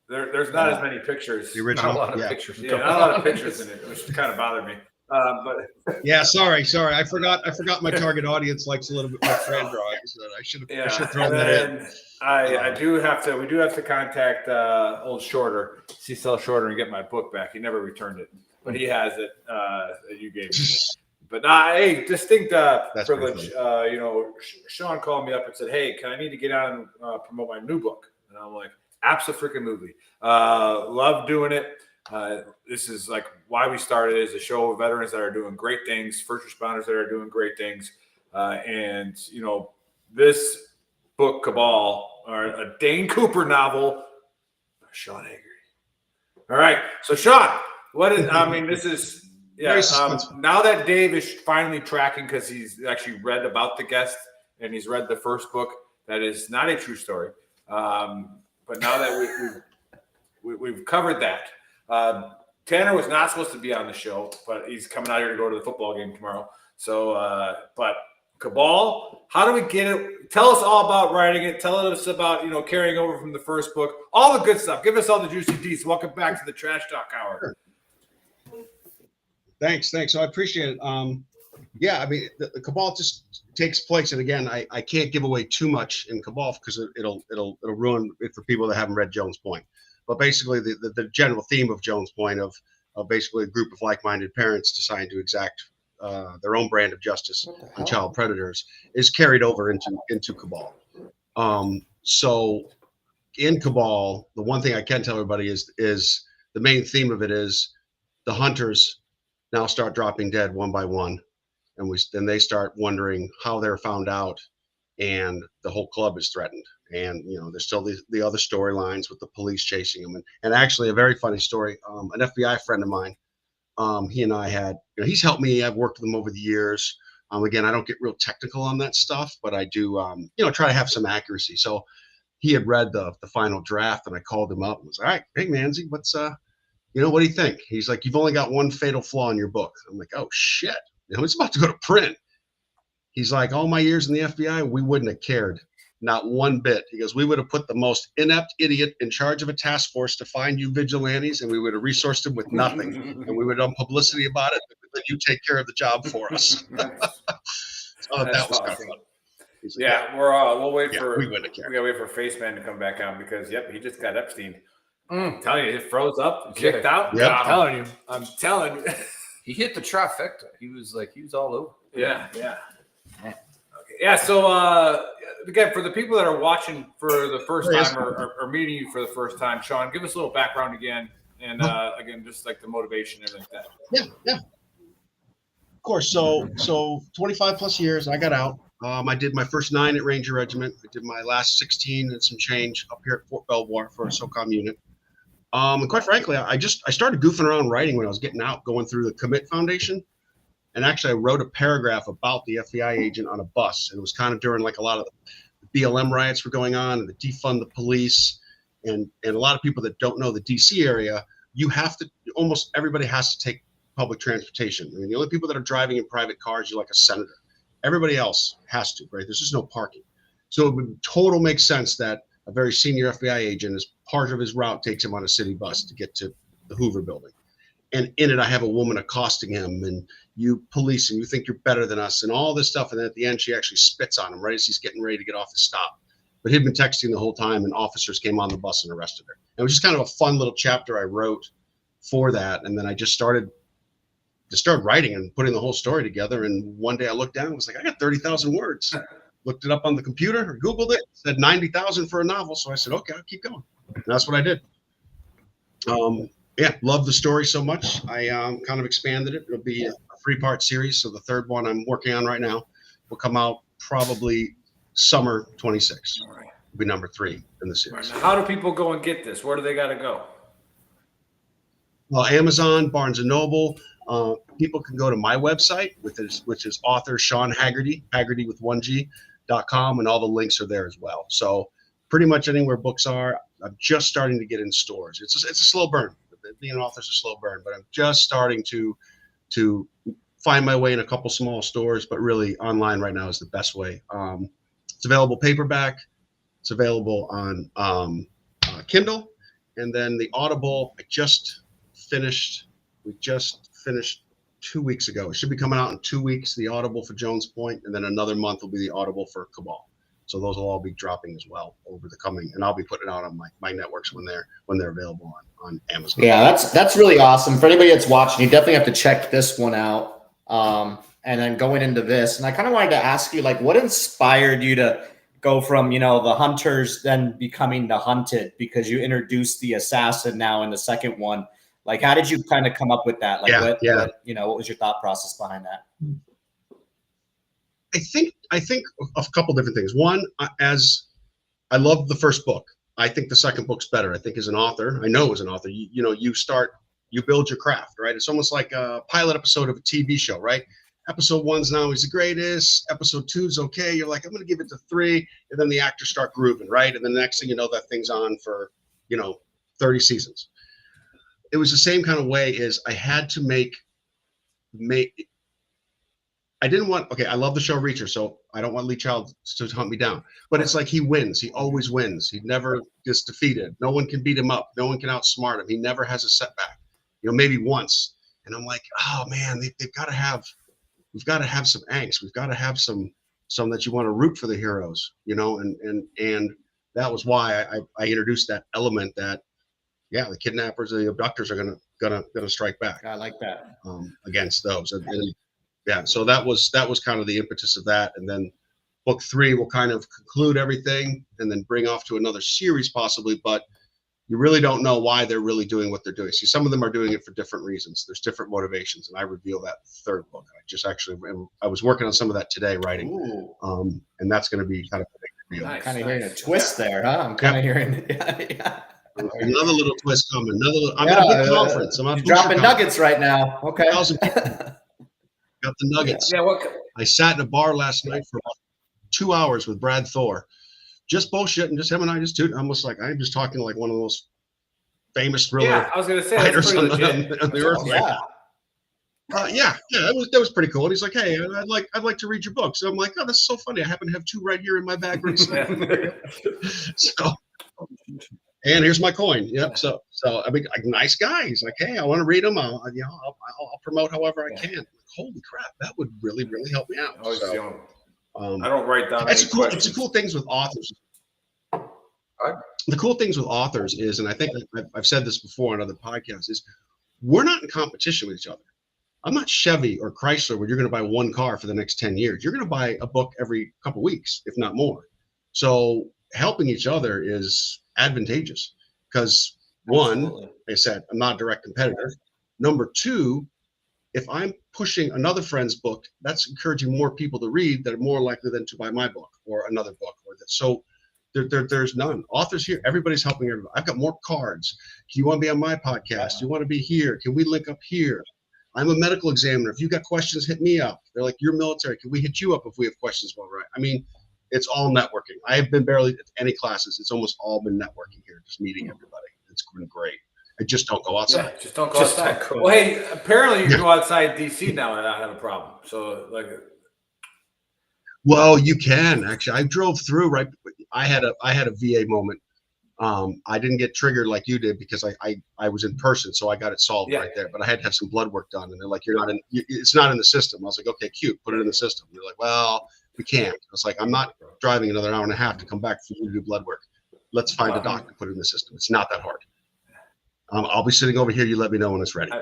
There's not as many pictures. The original, not a lot of pictures. Yeah, not a lot of pictures in it, which kind of bothered me. But yeah, sorry. I forgot my target audience likes a little bit more friend drawings. I should have thrown that in. We do have to contact old Shorter, C-Cell Shorter, and get my book back. He never returned it, but he has it that you gave me. But hey, distinct privilege. Sean called me up and said, "Hey, can I need to get out and promote my new book?" And I'm like, "Absolutely. Love doing it. This is like why we started is a show of veterans that are doing great things, first responders that are doing great things, and this book, Cabal, or a Dane Cooper novel, by Sean Haggerty. All right, so Sean, this is. Yeah, now that Dave is finally tracking because he's actually read about the guest and he's read the first book, that is not a true story. But now that we've covered that, Tanner was not supposed to be on the show, but he's coming out here to go to the football game tomorrow. So, but Cabal, how do we get it? Tell us all about writing it. Tell us about carrying over from the first book, all the good stuff. Give us all the juicy deets. Welcome back to the Trash Talk Hour. Sure. Thanks. So I appreciate it. Yeah, I mean, the Cabal just takes place, and again, I can't give away too much in Cabal because it'll ruin it for people that haven't read Jones Point. But basically, the general theme of Jones Point of basically a group of like-minded parents deciding to exact their own brand of justice on child predators is carried over into Cabal. So in Cabal, the one thing I can tell everybody is the main theme of it is the hunters now start dropping dead one by one, and then they start wondering how they're found out, and the whole club is threatened. And there's still the other storylines with the police chasing them, and actually a very funny story. An FBI friend of mine, he and I had, he's helped me. I've worked with him over the years. Again, I don't get real technical on that stuff, but I do, try to have some accuracy. So he had read the final draft, and I called him up and was like, "All right, hey Manzi, what's what do you think?" He's like, "You've only got one fatal flaw in your book." I'm like, "Oh shit, it's about to go to print." He's like, "All my years in the FBI, we wouldn't have cared, not one bit." He goes, "We would have put the most inept idiot in charge of a task force to find you vigilantes, and we would have resourced him with nothing, and we would have done publicity about it, and then you take care of the job for us." So that was kind of fun. Like, yeah, we'll wait for we wouldn't care. We gotta wait for Faceman to come back on because he just got Epstein. I'm telling you, it froze up, kicked out. Yep. I'm telling you. He hit the trifecta. He was all over. Yeah. Okay. Yeah. So again, for the people that are watching for the first time or meeting you for the first time, Sean, give us a little background again, and again, just like the motivation and everything like that. Yeah. Of course. So 25 plus years, I got out. I did my first 9 at Ranger Regiment. I did my last 16 and some change up here at Fort Belvoir for a SOCOM unit. And quite frankly, I started goofing around writing when I was getting out, going through the Commit Foundation. And actually, I wrote a paragraph about the FBI agent on a bus. And it was kind of during like a lot of the BLM riots were going on and the defund the police. And a lot of people that don't know the DC area, almost everybody has to take public transportation. I mean, the only people that are driving in private cars, you're like a senator. Everybody else has to, right? There's just no parking. So it would total make sense that a very senior FBI agent, as part of his route, takes him on a city bus to get to the Hoover building. And in it, I have a woman accosting him, and you police, and you think you're better than us, and all this stuff. And then at the end, she actually spits on him right as he's getting ready to get off the stop. But he'd been texting the whole time, and officers came on the bus and arrested her. It was just kind of a fun little chapter I wrote for that. And then I just started writing and putting the whole story together. And one day I looked down and was like, I got 30,000 words. Looked it up on the computer or Googled it, said 90,000 for a novel. So I said, okay, I'll keep going. And that's what I did. Love the story so much. I kind of expanded it. It'll be a 3-part series. So the third one I'm working on right now will come out probably summer 26. All right. It'll be number 3 in the series. Right. How do people go and get this? Where do they got to go? Well, Amazon, Barnes & Noble. People can go to my website, which is author Sean Haggerty with 1G.com, and all the links are there as well. So pretty much anywhere books are. I'm just starting to get in stores. It's a slow burn. Being an author is a slow burn, but I'm just starting to to find my way in a couple small stores, but really online right now is the best way. It's available paperback. It's available on Kindle, and then the Audible. We just finished 2 weeks ago. It should be coming out in 2 weeks. The Audible for Jones Point, and then another month will be the Audible for Cabal. So those will all be dropping as well over the coming, and I'll be putting it out on my networks when they're available on Amazon. Yeah, that's really awesome. For anybody that's watching, you definitely have to check this one out. And then going into this, and I kind of wanted to ask you, like, what inspired you to go from, the hunters then becoming the hunted, because you introduced the assassin now in the second one. Like, how did you kind of come up with that? Like, what was your thought process behind that? I think a couple different things. One, as I love the first book, I think the second book's better. I think as an author, you build your craft, right? It's almost like a pilot episode of a TV show, right? Episode 1's now is the greatest. Episode 2's okay. You're like, I'm going to give it to 3, and then the actors start grooving, right? And then the next thing you know, that thing's on for 30 seasons. It was the same kind of way. Is I had to make. I didn't want. Okay, I love the show Reacher, so I don't want Lee Child to hunt me down. But it's like he wins. He always wins. He never gets defeated. No one can beat him up. No one can outsmart him. He never has a setback. Maybe once. And I'm like, oh man, we've got to have some angst. We've got to have some that you want to root for the heroes, and that was why I introduced that element that, the kidnappers or the abductors are gonna strike back. I like that. Against those. And so that was kind of the impetus of that. And then book 3 will kind of conclude everything and then bring off to another series possibly, but you really don't know why they're really doing what they're doing. See, some of them are doing it for different reasons. There's different motivations, and I reveal that third book. I was working on some of that today, writing, and that's going to be kind of a big reveal. Nice, kind of hearing a twist there, huh? I'm kind of hearing, another little twist coming. I'm at a big conference. I'm at dropping nuggets right now. Okay, 1,000 people. Got the nuggets. Yeah. I sat in a bar last night for about 2 hours with Brad Thor. Just bullshitting, just him and I, just almost like I'm just talking like one of the most famous thriller. Yeah, I was gonna say that's pretty legit. On the earth. That was pretty cool. And he's like, "Hey, I'd like to read your book." So I'm like, "Oh, that's so funny. I happen to have 2 right here in my bag right now." So, and here's my coin. Yep. So I mean, like, nice guy. He's like, "Hey, I want to read them. I'll promote however I can." Like, holy crap, that would really help me out. I don't write down. It's the cool things with authors. The cool things with authors is, and I think I've said this before on other podcasts, is we're not in competition with each other. I'm not Chevy or Chrysler where you're going to buy one car for the next 10 years. You're going to buy a book every couple weeks, if not more. So helping each other is advantageous because one, like I said, I'm not a direct competitor. Number 2, if I'm pushing another friend's book, that's encouraging more people to read that are more likely than to buy my book or another book. So there's none. Authors here, everybody's helping everybody. I've got more cards. Do you want to be on my podcast? Do you want to be here? Can we link up here? I'm a medical examiner. If you got questions, hit me up. They're like, you're military. Can we hit you up if we have questions? Well, right. I mean, it's all networking. I have been barely at any classes. It's almost all been networking here, just meeting everybody. It's been great. I just don't go outside. Yeah, just don't go outside. Well, hey, apparently you can go outside DC now and not have a problem. So, like, well, you can actually. I drove through. Right, I had a VA moment. I didn't get triggered like you did because I was in person, so I got it solved right there. But I had to have some blood work done, and they're like, it's not in the system. I was like, okay, cute, put it in the system. They're like, well, we can't. I was like, I'm not driving another hour and a half to come back for you to do blood work. Let's find a doctor, put it in the system. It's not that hard. I'll be sitting over here. You let me know when it's ready.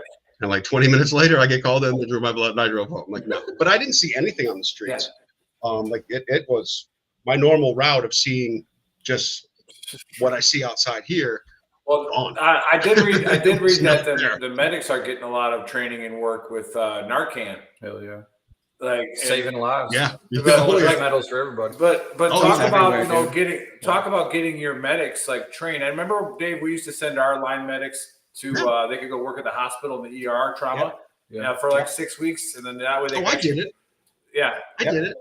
And like 20 minutes later, I get called in. They drew my blood, and I drove home. I'm like, no. But I didn't see anything on the streets. Like it was my normal route of seeing just what I see outside here. Well, I did read that the medics are getting a lot of training and work with Narcan. Hell yeah. Like saving lives. Yeah. Medals for everybody. But talk about getting your medics like trained. I remember, Dave, we used to send our line medics to they could go work at the hospital in the ER trauma for like 6 weeks, and then that way they I did it. Yeah. I did it.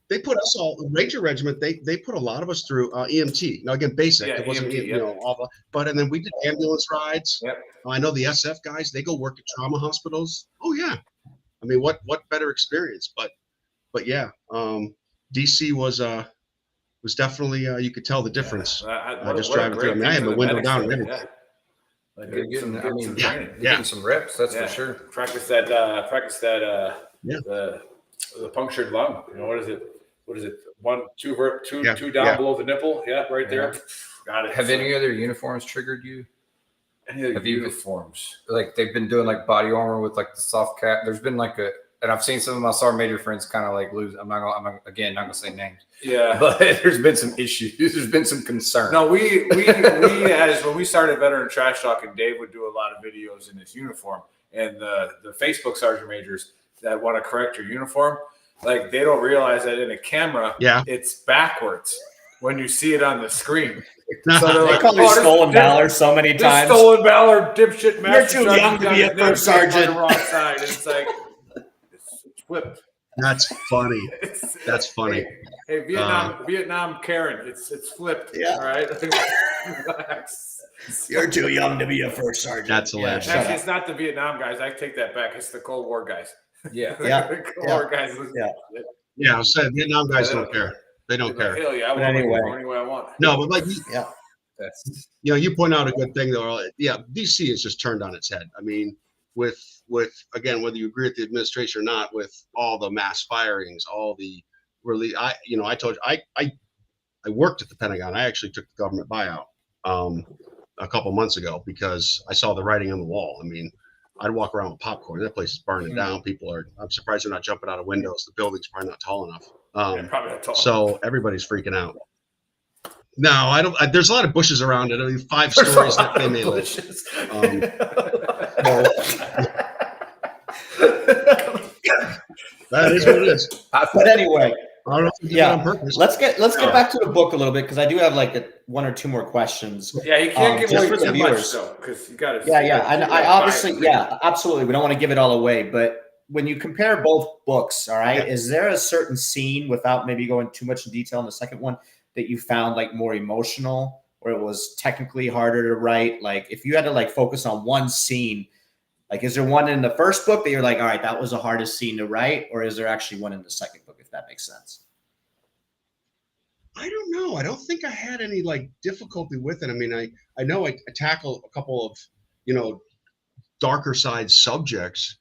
they put us all Ranger Regiment. They put a lot of us through EMT. Now again, basic. Yeah, It wasn't EMT, you know all the, but and then we did ambulance rides. Yep. I know the SF guys. They go work at trauma hospitals. Oh yeah, I mean what better experience? But yeah, DC was definitely you could tell the difference. Just driving through. I mean, I had my window down and everything. Yeah. Like You're getting some training. You're getting some reps, that's for sure. Practice that. Yeah. The punctured lung. You know, what is it? 1, 2, 2 Yeah. down Yeah. below the nipple. Yeah, right there. Got it. Have any other uniforms triggered you? Any other Have you- uniforms? Like they've been doing like body armor with like the soft cap. There's been like and I've seen some of my sergeant major friends kind of like lose. I'm not gonna say names. Yeah, but there's been some issues. There's been some concern. No, we as when we started Veteran Trash Talk, and Dave would do a lot of videos in his uniform, and the Facebook sergeant majors that want to correct your uniform, like they don't realize that in a camera, it's backwards when you see it on the screen. So they like, call me Stolen Valor so many times. Stolen Valor, dipshit, master. You're too young to be a first sergeant. On the wrong side. It's like it's flipped. That's funny. That's funny. Hey, Vietnam Karen, it's flipped. Yeah. All right. You're too young to be a first sergeant. That's hilarious. Actually, it's not the Vietnam guys. I take that back. It's the Cold War guys. Yeah. The Cold War guys. Yeah, I said Vietnam guys don't care. They don't care. Hell yeah, I want anyway. any way I want. No, but like That's you point out a good thing though. Yeah, DC is just turned on its head. I mean, with again, whether you agree with the administration or not, with all the mass firings, all the really, I told you, I worked at the Pentagon. I actually took the government buyout a couple months ago because I saw the writing on the wall. I mean, I'd walk around with popcorn. That place is burning down. I'm surprised they're not jumping out of windows. The building's probably not tall enough. Probably not tall. So everybody's freaking out. No, I don't. There's a lot of bushes around it. I mean, 5 stories that they may live. That is what it is. But anyway, I don't know if you did it on purpose. let's get back to the book a little bit because I do have like 1 or 2 more questions. Yeah, you can't give just away for the too much viewers. though, because you got to. I obviously, absolutely. We don't want to give it all away, but when you compare both books, all right, is there a certain scene, without maybe going too much in detail in the second one, that you found like more emotional, or it was technically harder to write? Like, if you had to like focus on one scene, like, is there one in the first book that you're like, all right, that was the hardest scene to write, or is there actually one in the second book, if that makes sense? I don't know. I don't think I had any like difficulty with it. I mean, I know I tackle a couple of, darker side subjects,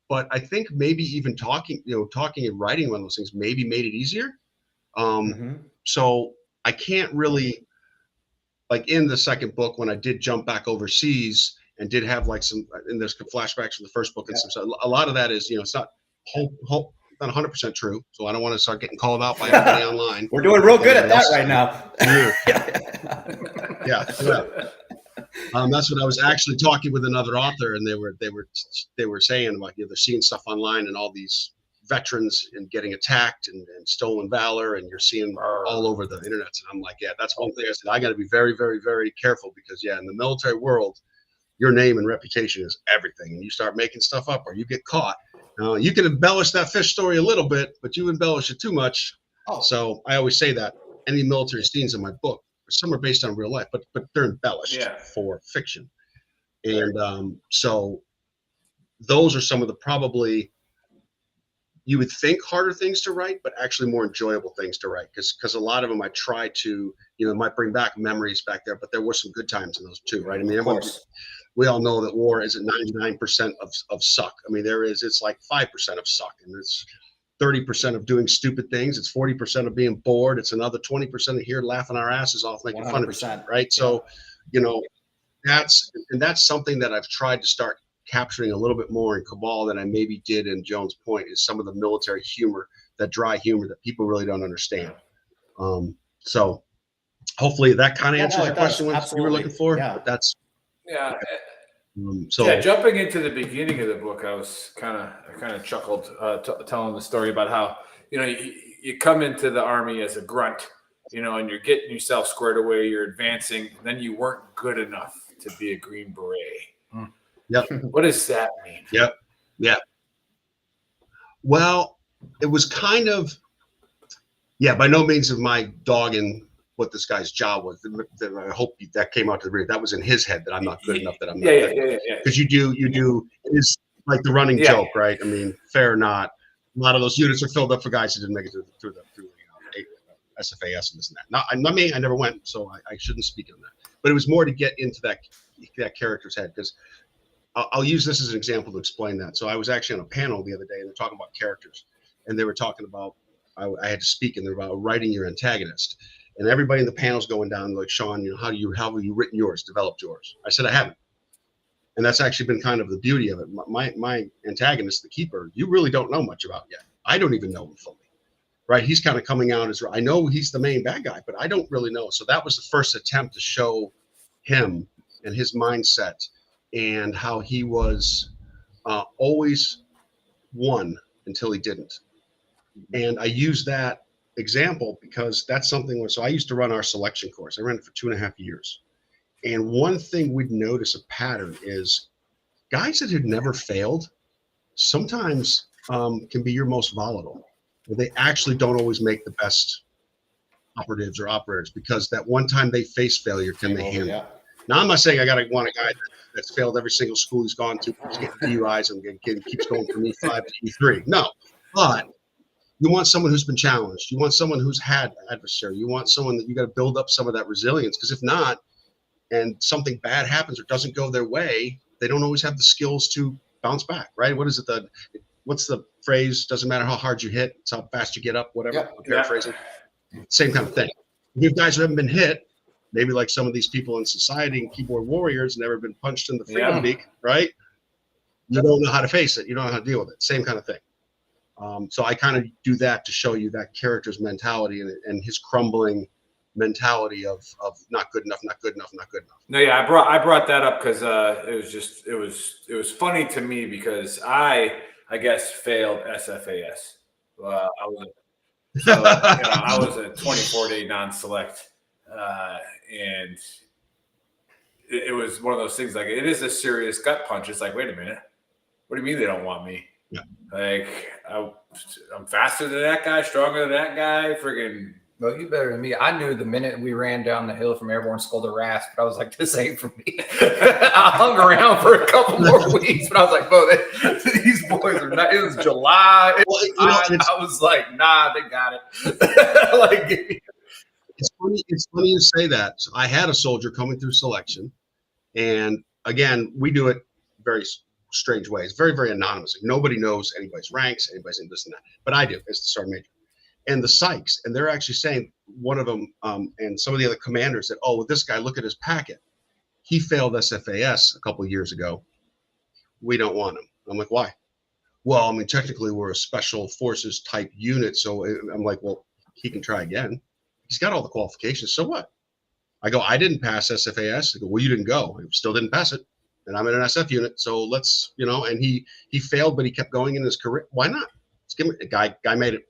but I think maybe even talking and writing one of those things maybe made it easier. So I can't really, like in the second book, when I did jump back overseas and did have like some, and there's flashbacks from the first book and some, a lot of that is, it's not not 100% true. So I don't want to start getting called out by everybody online. We're doing real good at that right now. Yeah. That's what I was actually talking with another author, and they were saying about, they're seeing stuff online and all these veterans and getting attacked and stolen valor, and you're seeing all over the internet. And I'm like, that's one thing I said, I got to be very, very, very careful, because in the military world, your name and reputation is everything. And you start making stuff up or you get caught. You can embellish that fish story a little bit, but you embellish it too much. So I always say that any military scenes in my book, some are based on real life, but they're embellished for fiction. And so those are some of the probably, you would think, harder things to write, but actually more enjoyable things to write. Because a lot of them I try to, might bring back memories back there, but there were some good times in those too, right? I mean, we all know that war isn't 99% of suck. I mean, it's like 5% of suck, and it's 30% of doing stupid things. It's 40% of being bored. It's another 20% of here laughing our asses off, making fun of it, right? So, that's something that I've tried to start capturing a little bit more in Cabal than I maybe did in Jones Point, is some of the military humor, that dry humor that people really don't understand. So hopefully that kind of answers your question, what you were looking for. But that's jumping into the beginning of the book, I kind of chuckled telling the story about how you come into the Army as a grunt, and you're getting yourself squared away, you're advancing, and then you weren't good enough to be a Green Beret. Yep. What does that mean? Yep. Well, it was kind of, Yeah, by no means of my dogging what this guy's job was. I hope that came out to the rear. That was in his head that I'm not good enough. That I'm not. Yeah. Because you do. It is like the running joke, right? I mean, fair or not, a lot of those units are filled up for guys who didn't make it through the SFAS and this and that. Not me. I never went, so I shouldn't speak on that. But it was more to get into that character's head, because I'll use this as an example to explain that. So I was actually on a panel the other day, and they're talking about characters, and they were talking about I had to speak, and they're about writing your antagonist. And everybody in the panel's going down like, Sean, you know, how have you written yours, developed yours? I said, I haven't. And that's actually been kind of the beauty of it. My antagonist, the keeper, you really don't know much about yet. I don't even know him fully, right? He's kind of coming out as, I know he's the main bad guy, but I don't really know. So that was the first attempt to show him and his mindset and how he was always won until he didn't. And I use that example because that's something where, so I used to run our selection course. I ran it for 2.5 years. And one thing we'd notice a pattern is guys that had never failed sometimes can be your most volatile. They actually don't always make the best operatives or operators, because that one time they face failure, can they handle it? Now, I'm not saying I got to want a guy that's failed every single school he's gone to, keeps getting DUIs and keeps going from E5 to E3. No, but you want someone who's been challenged. You want someone who's had adversary. You want someone that you got to build up some of that resilience, because if not, and something bad happens or doesn't go their way, they don't always have the skills to bounce back, right? What is it? What's the phrase? Doesn't matter how hard you hit, it's how fast you get up, whatever. I'm paraphrasing. Same kind of thing. You have guys who haven't been hit, maybe like some of these people in society and keyboard warriors, never been punched in the freedom beak, right? You don't know how to face it. You don't know how to deal with it. Same kind of thing. So I kind of do that to show you that character's mentality and his crumbling mentality of not good enough, not good enough, not good enough. No, yeah, I brought that up because it was funny to me because I guess failed SFAS. I was a 24-day non-select, and it was one of those things. Like, it is a serious gut punch. It's like, wait a minute, what do you mean they don't want me? Yeah. Like, I'm faster than that guy, stronger than that guy, friggin'. Well, you better than me. I knew the minute we ran down the hill from Airborne Skull to Rasp, but I was like, this ain't for me. I hung around for a couple more weeks, but I was like, bro, these boys are not. It was July. I was like, nah, they got it. Like, it's funny you say that. So I had a soldier coming through selection, and again, we do it very strange ways, very, very anonymous. Like, nobody knows anybody's ranks, anybody's in this and that, but I do as the sergeant major. And the psychs, and they're actually saying, one of them and some of the other commanders said, oh, well, this guy, look at his packet. He failed SFAS a couple of years ago. We don't want him. I'm like, why? Well, I mean, technically we're a special forces type unit. So I'm like, well, he can try again. He's got all the qualifications. So what? I go, I didn't pass SFAS. I go, well, you didn't go. I still didn't pass it. And I'm in an SF unit. So let's, and he failed, but he kept going in his career. Why not? Let's give him a guy made it.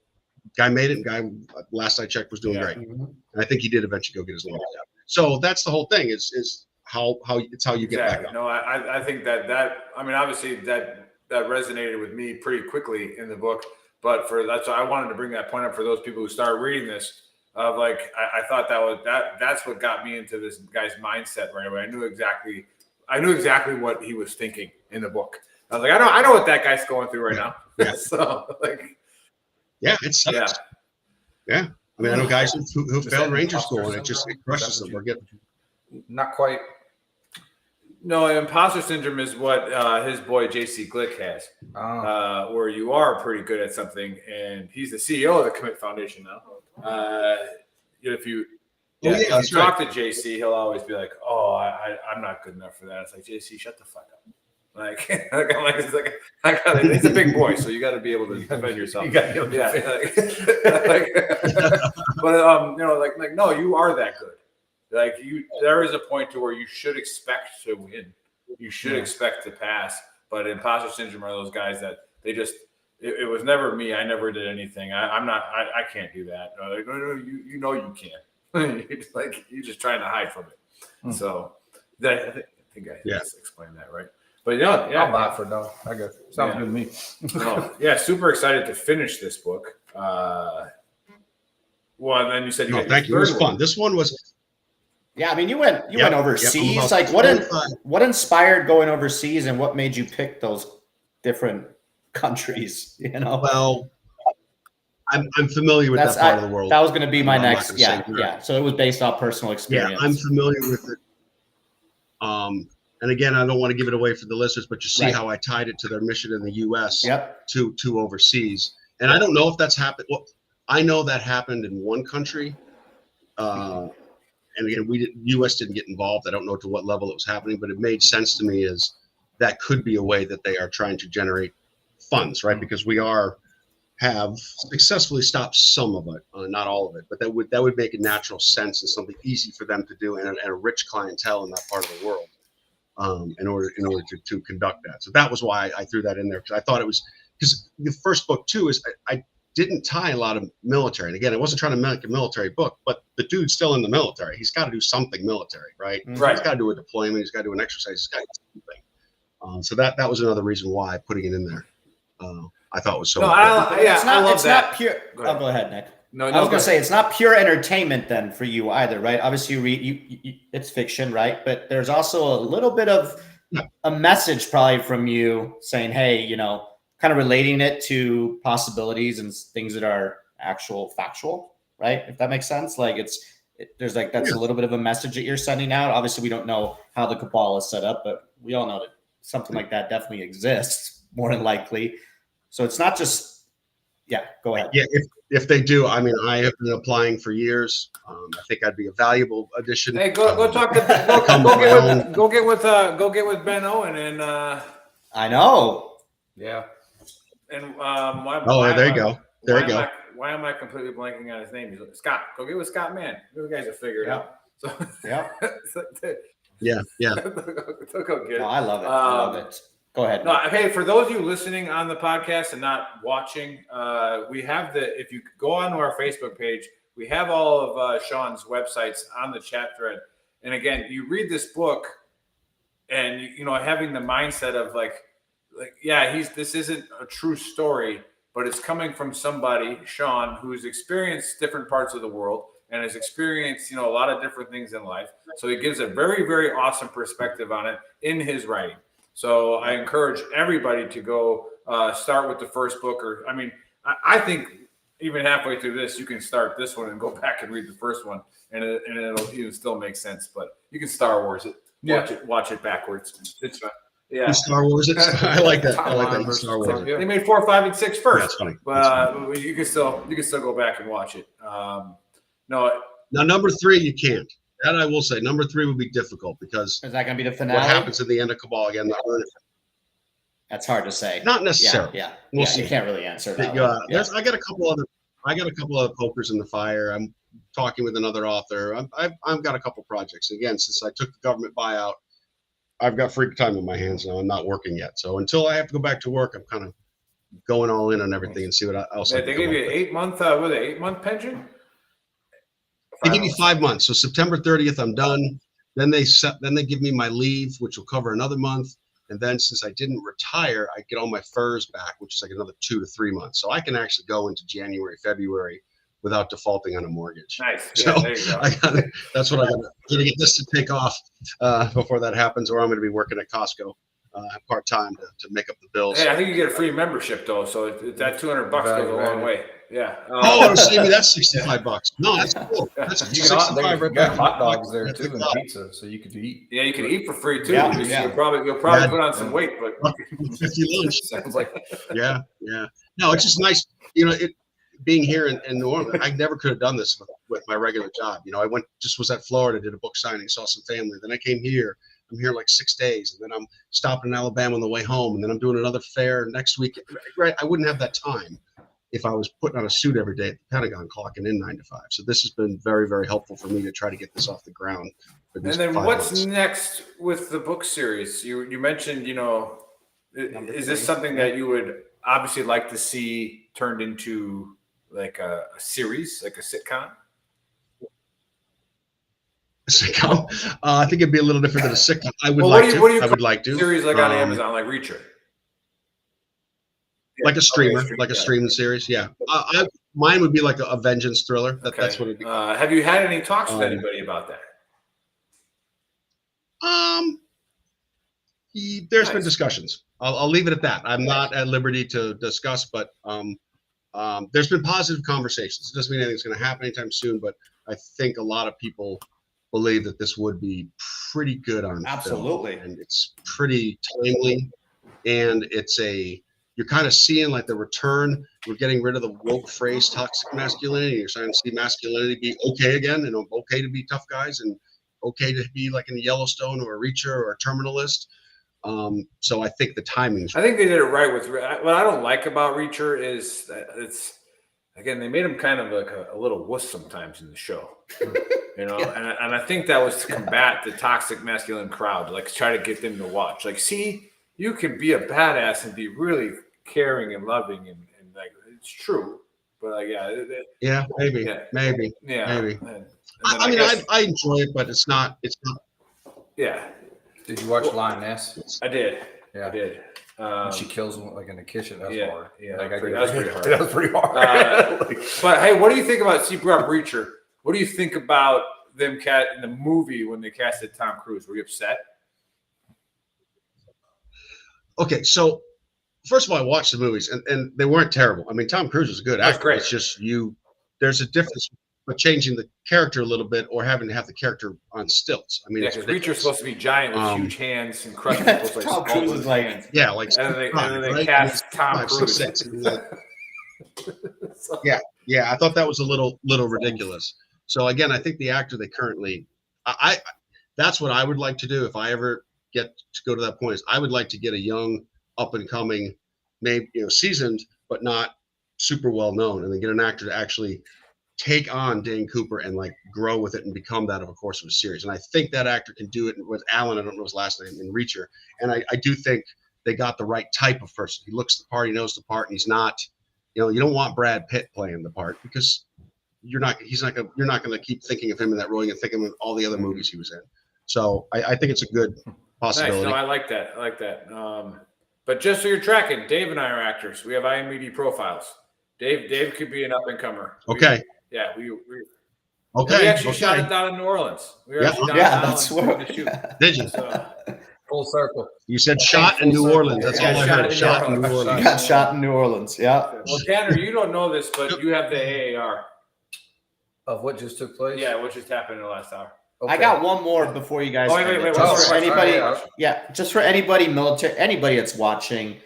And last I checked was doing great. And I think he did eventually go get his long job. So that's the whole thing is how you get back up. No, I think that I mean, obviously that resonated with me pretty quickly in the book, but that's why I wanted to bring that point up for those people who started reading this. Of like, I thought that's what got me into this guy's mindset right away. I knew exactly what he was thinking in the book. I was like, I know what that guy's going through right now. Yeah. So like, yeah, it sucks. Yeah. I mean, I know guys who failed Ranger School, and it crushes them. We're getting not quite. No, imposter syndrome is what his boy JC Glick has, where you are pretty good at something, and he's the CEO of the Commit Foundation now. If you talk to JC, he'll always be like, "Oh, I'm not good enough for that." It's like, JC, shut the fuck up. Like, it's a big boy, so you got to be able to defend yourself. You got to be able to but no, you are that good. Like, there is a point to where you should expect to win. You should expect to pass. But imposter syndrome are those guys that they just. It was never me. I never did anything. I'm not. I can't do that. Like, no, you can't. You're just trying to hide from it. So I think I just explained that right. But I'll buy it for a dollar. I guess sounds good to me. Super excited to finish this book. Well, then you said you No, got thank you. It your was third fun. one. This one was. Yeah, I mean, you went Yep, overseas. about Like, 25. what inspired going overseas, and what made you pick those different countries? You know, Well, I'm familiar with that part of the world. That was going to be my I'm not next. gonna say where. Yeah. So it was based off personal Yeah, experience. I'm familiar with it. And again, I don't want to give it away for the listeners, but you see how I tied it to their mission in the U.S. to overseas. And I don't know if that's happened. Well, I know that happened in one country. And again, U.S. didn't get involved. I don't know to what level it was happening, but it made sense to me as that could be a way that they are trying to generate funds, right? Because we have successfully stopped some of it, not all of it, but that would make a natural sense and something easy for them to do, and a rich clientele in that part of the world, in order to conduct that. So that was why I threw that in there, because I thought it was, because the first book too is I didn't tie a lot of military, and again, I wasn't trying to make a military book, but the dude's still in the military. He's got to do something military, right? Right. He's got to do a deployment. He's got to do an exercise. He's got to do something. So that was another reason why putting it in there. I thought was so. No, important. I love that. Not pure. Go ahead, Nick. No, I was going to say it's not pure entertainment then for you either, right? Obviously, you read it's fiction, right? But there's also a little bit of a message probably from you saying, "Hey, you know, kind of relating it to possibilities and things that are factual, right? If that makes sense, like there's like that's a little bit of a message that you're sending out. Obviously, we don't know how the cabal is set up, but we all know that something like that definitely exists, more than likely. So it's not just, go ahead. Yeah, if they do, I mean, I have been applying for years. I think I'd be a valuable addition. Hey, go talk to go get with Ben Owen and I know. Yeah. And there you go. There you go. Why am I completely blanking on his name? He's like, Scott. Go get with Scott Mann. You guys will figure it out. So yeah. Go get it. No, I love it. I love it. Go ahead. No, hey, for those of you listening on the podcast and not watching, we have if you go onto our Facebook page, we have all of Sean's websites on the chat thread. And again, you read this book and, you know, having the mindset of like, this isn't a true story, but it's coming from somebody, Sean, who's experienced different parts of the world and has experienced, you know, a lot of different things in life. So he gives a very, very awesome perspective on it in his writing. So I encourage everybody to go start with the first book. I think even halfway through this, you can start this one and go back and read the first one, and it'll even still make sense. But you can Star Wars it, watch it backwards. It's fun. Yeah, Star Wars. I like that. I like that. Star Wars. They made 4, 5, and 6 first. That's funny. But you can still go back and watch it. Now number 3 you can't. That I will say, number 3 would be difficult because is that going to be the finale? What happens at the end of Cabal again? That's hard to say. Not necessarily. Yeah. We'll see. You can't really answer that. I got a couple other pokers in the fire. I'm talking with another author. I've got a couple projects. Again, since I took the government buyout, I've got free time in my hands now. I'm not working yet, so until I have to go back to work, I'm kind of going all in on everything and see what else. They give you an 8-month pension. They give you 5 months. So September 30th, I'm done. Then they give me my leave, which will cover another month. And then since I didn't retire, I get all my FERS back, which is like another 2 to 3 months. So I can actually go into January, February without defaulting on a mortgage. Nice. So there you go. That's what I got to get this to take off before that happens, or I'm going to be working at Costco part time to make up the bills. Hey, I think you get a free membership though, so that $200 goes a long way. Yeah. Save me. That's $65. No, that's cool. That's $65 right there. Hot dogs there too, and pizza, so you could eat. Yeah, you can eat for free too. Yeah. You'll probably put on some weight, but 50 lunch. sounds like Yeah. No, it's just nice. You know, being here in New Orleans, I never could have done this with my regular job. You know, I was at Florida, did a book signing, saw some family. Then I came here. I'm here like 6 days, and then I'm stopping in Alabama on the way home, and then I'm doing another fair next week. Right? I wouldn't have that time if I was putting on a suit every day at the Pentagon, clocking in 9 to 5. So this has been very, very helpful for me to try to get this off the ground. And then what's next with the book series? You mentioned, you know, is this something that you would obviously like to see turned into like a series, like a sitcom? Sitcom. I think it'd be a little different than a sitcom. I would like to. Series like on Amazon, like Reacher. Like a streamer, like a streaming series. Yeah. mine would be like a vengeance thriller. That's what it'd be. Have you had any talks with anybody about that? There's been discussions. I'll leave it at that. I'm not at liberty to discuss, but there's been positive conversations. It doesn't mean anything's going to happen anytime soon, but I think a lot of people believe that this would be pretty good on Absolutely. film, and it's pretty timely, and you're kind of seeing like the return. We're getting rid of the woke phrase toxic masculinity. You're starting to see masculinity be okay again, and okay to be tough guys, and okay to be like in Yellowstone or a reacher or a terminalist. So I think the timing's. I think they did it right with what I don't like about Reacher is that again, they made him kind of like a little wuss sometimes in the show, and I think that was to combat the toxic masculine crowd, like try to get them to watch. Like, see, you can be a badass and be really caring and loving, and like it's true, but like maybe. And I mean, I enjoy it, but it's not. Yeah. Did you watch Lioness? I did. Yeah, I did. When she kills him like in the kitchen. That's hard. Yeah, like, that was pretty hard. That was pretty hard. But hey, what do you think about? You brought up Reacher. What do you think about them in the movie when they casted Tom Cruise? Were you upset? Okay, so first of all, I watched the movies and they weren't terrible. I mean, Tom Cruise is a good actor. Great. It's just there's a difference with changing the character a little bit or having to have the character on stilts. I mean, yeah, because Reacher's supposed to be giant with huge hands and crush people's like Tom Cruise is like hands. Yeah, like and then they right? cast Tom 5, Cruise. 6, 6. Yeah, I thought that was a little ridiculous. So again, I think the actor they currently, that's what I would like to do if I ever get to go to that point. Is I would like to get a young, up and coming, maybe seasoned but not super well known, and then get an actor to actually take on Dane Cooper and like grow with it and become that over the course of a series. And I think that actor can do it with Alan. I don't know his last name in Reacher, and I do think they got the right type of person. He looks the part, he knows the part, and he's not. You don't want Brad Pitt playing the part because you're not going to keep thinking of him in that role. You're thinking of all the other movies he was in. So I think it's a good possibility. Nice. No, I like that. But just so you're tracking, Dave and I are actors. We have IMDb profiles. Dave could be an up and comer. Okay. We Okay. shot it down in New Orleans. We were that's where. Did you? Full circle. You said shot in New Orleans. That's all I heard. Shot in New You Orleans. got shot in New Orleans. Yeah. Well, Tanner, you don't know this, but you have the AAR. Of what just took place? Yeah, what just happened in the last hour. Okay. I got one more before you guys. Wait. Just for anybody, just for anybody military, anybody that's watching,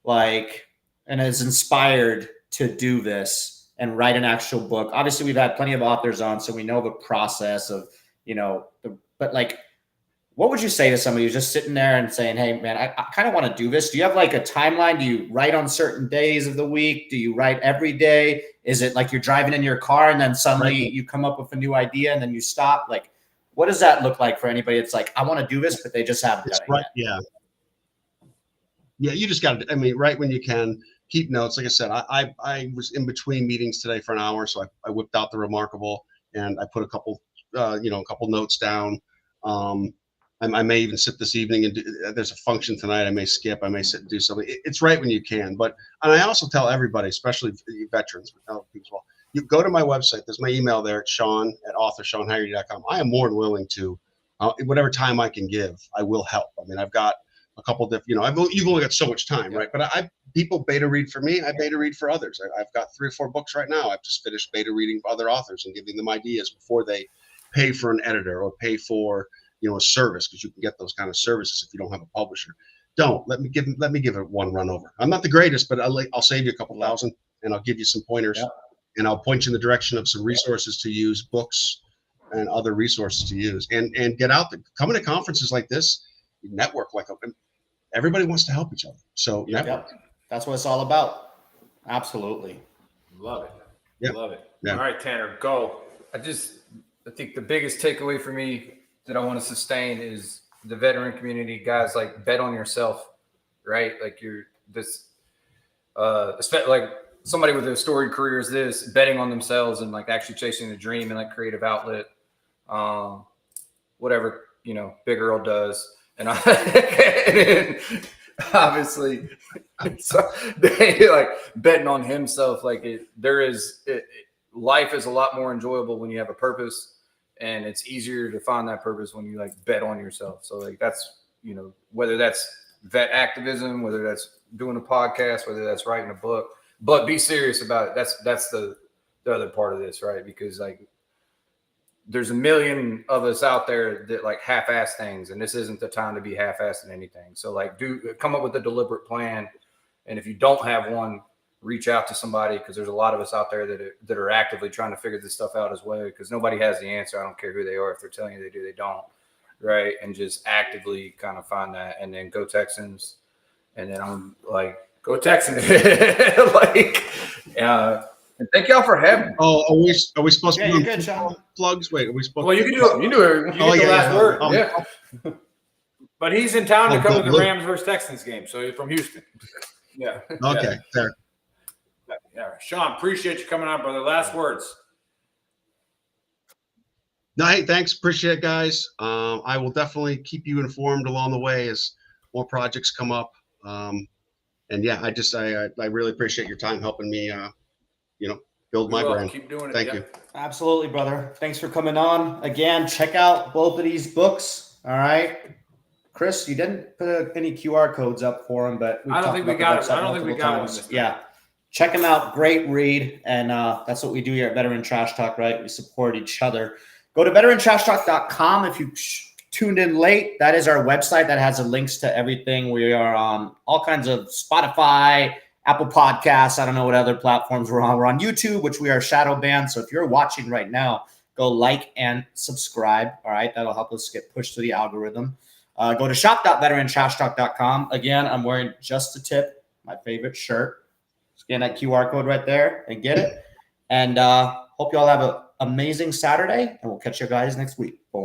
like, and is inspired to do this and write an actual book. Obviously, we've had plenty of authors on, so we know the process of, but like, what would you say to somebody who's just sitting there and saying, hey, man, I kind of want to do this? Do you have like a timeline? Do you write on certain days of the week? Do you write every day? Is it like you're driving in your car and then suddenly you come up with a new idea and then you stop? Like, what does that look like for anybody? It's like, I want to do this, but they just haven't done it yet. Yeah, you just got to, right when you can, keep notes. Like I said, I was in between meetings today for an hour, so I whipped out the Remarkable and I put a couple notes down. I may even sit this evening and there's a function tonight. I may skip. I may sit and do something. It's right when you can. And I also tell everybody, especially veterans, people as well, you go to my website. There's my email there at Sean@authorseanhaggerty.com. I am more than willing to, whatever time I can give, I will help. I've got a couple different, you've only got so much time, right? But people beta read for me. I beta read for others. I've got 3 or 4 books right now. I've just finished beta reading for other authors and giving them ideas before they pay for an editor or pay for a service, because you can get those kind of services if you don't have a publisher. Let me give it one run over. I'm not the greatest, but I'll save you a couple thousand and I'll give you some pointers and I'll point you in the direction of some resources to use, books and other resources to use, and get out there. Coming to conferences like this, network everybody wants to help each other. So network. That's what it's all about. Absolutely. Love it. Yep. Love it. Yeah. All right, Tanner, go. I think the biggest takeaway for me that I want to sustain is the veteran community, guys, like, bet on yourself, right? Like, you're this, like somebody with a storied career is this, betting on themselves and like actually chasing a dream and like creative outlet, whatever, Big Earl does. And obviously, so they like betting on himself. Like life is a lot more enjoyable when you have a purpose, and it's easier to find that purpose when you like bet on yourself. So like that's, whether that's vet activism, whether that's doing a podcast, whether that's writing a book, but be serious about it. That's the other part of this, right? Because like there's a million of us out there that like half-ass things, and this isn't the time to be half-assing anything. So like come up with a deliberate plan. And if you don't have one, reach out to somebody, because there's a lot of us out there that are actively trying to figure this stuff out as well, because nobody has the answer. I don't care who they are. If they're telling you they do, they don't. Right. And just actively kind of find that, and then go Texans. And then I'm like, Go Texans. and thank y'all for having me. Oh, are we supposed Yeah, to you're do good, Sean. plugs? Wait, are we supposed Well, you can do it. You do it. You get the last word. Yeah. But he's in town to Oh, cover the good. Rams versus Texans game, so he's from Houston. Yeah. Okay, there. Yeah. Sean, appreciate you coming on, brother. Last words. No, hey, thanks. Appreciate it, guys. I will definitely keep you informed along the way as more projects come up. And yeah, I really appreciate your time helping me, build my brand. Keep doing it. Thank you. Absolutely, brother. Thanks for coming on. Again, check out both of these books. All right. Chris, you didn't put any QR codes up for them, but I don't think we got it. I don't think we got one this time. Yeah. Check them out. Great read. And that's what we do here at Veteran Trash Talk, right? We support each other. Go to VeteranTrashTalk.com if you tuned in late. That is our website that has the links to everything. We are on all kinds of Spotify, Apple Podcasts. I don't know what other platforms we're on. We're on YouTube, which we are shadow banned. So if you're watching right now, go like and subscribe. All right. That'll help us get pushed to the algorithm. Go to shop.veterantrashtalk.com. Again, I'm wearing Just a Tip, my favorite shirt. Scan that QR code right there and get it. And hope you all have an amazing Saturday, and we'll catch you guys next week. Boom.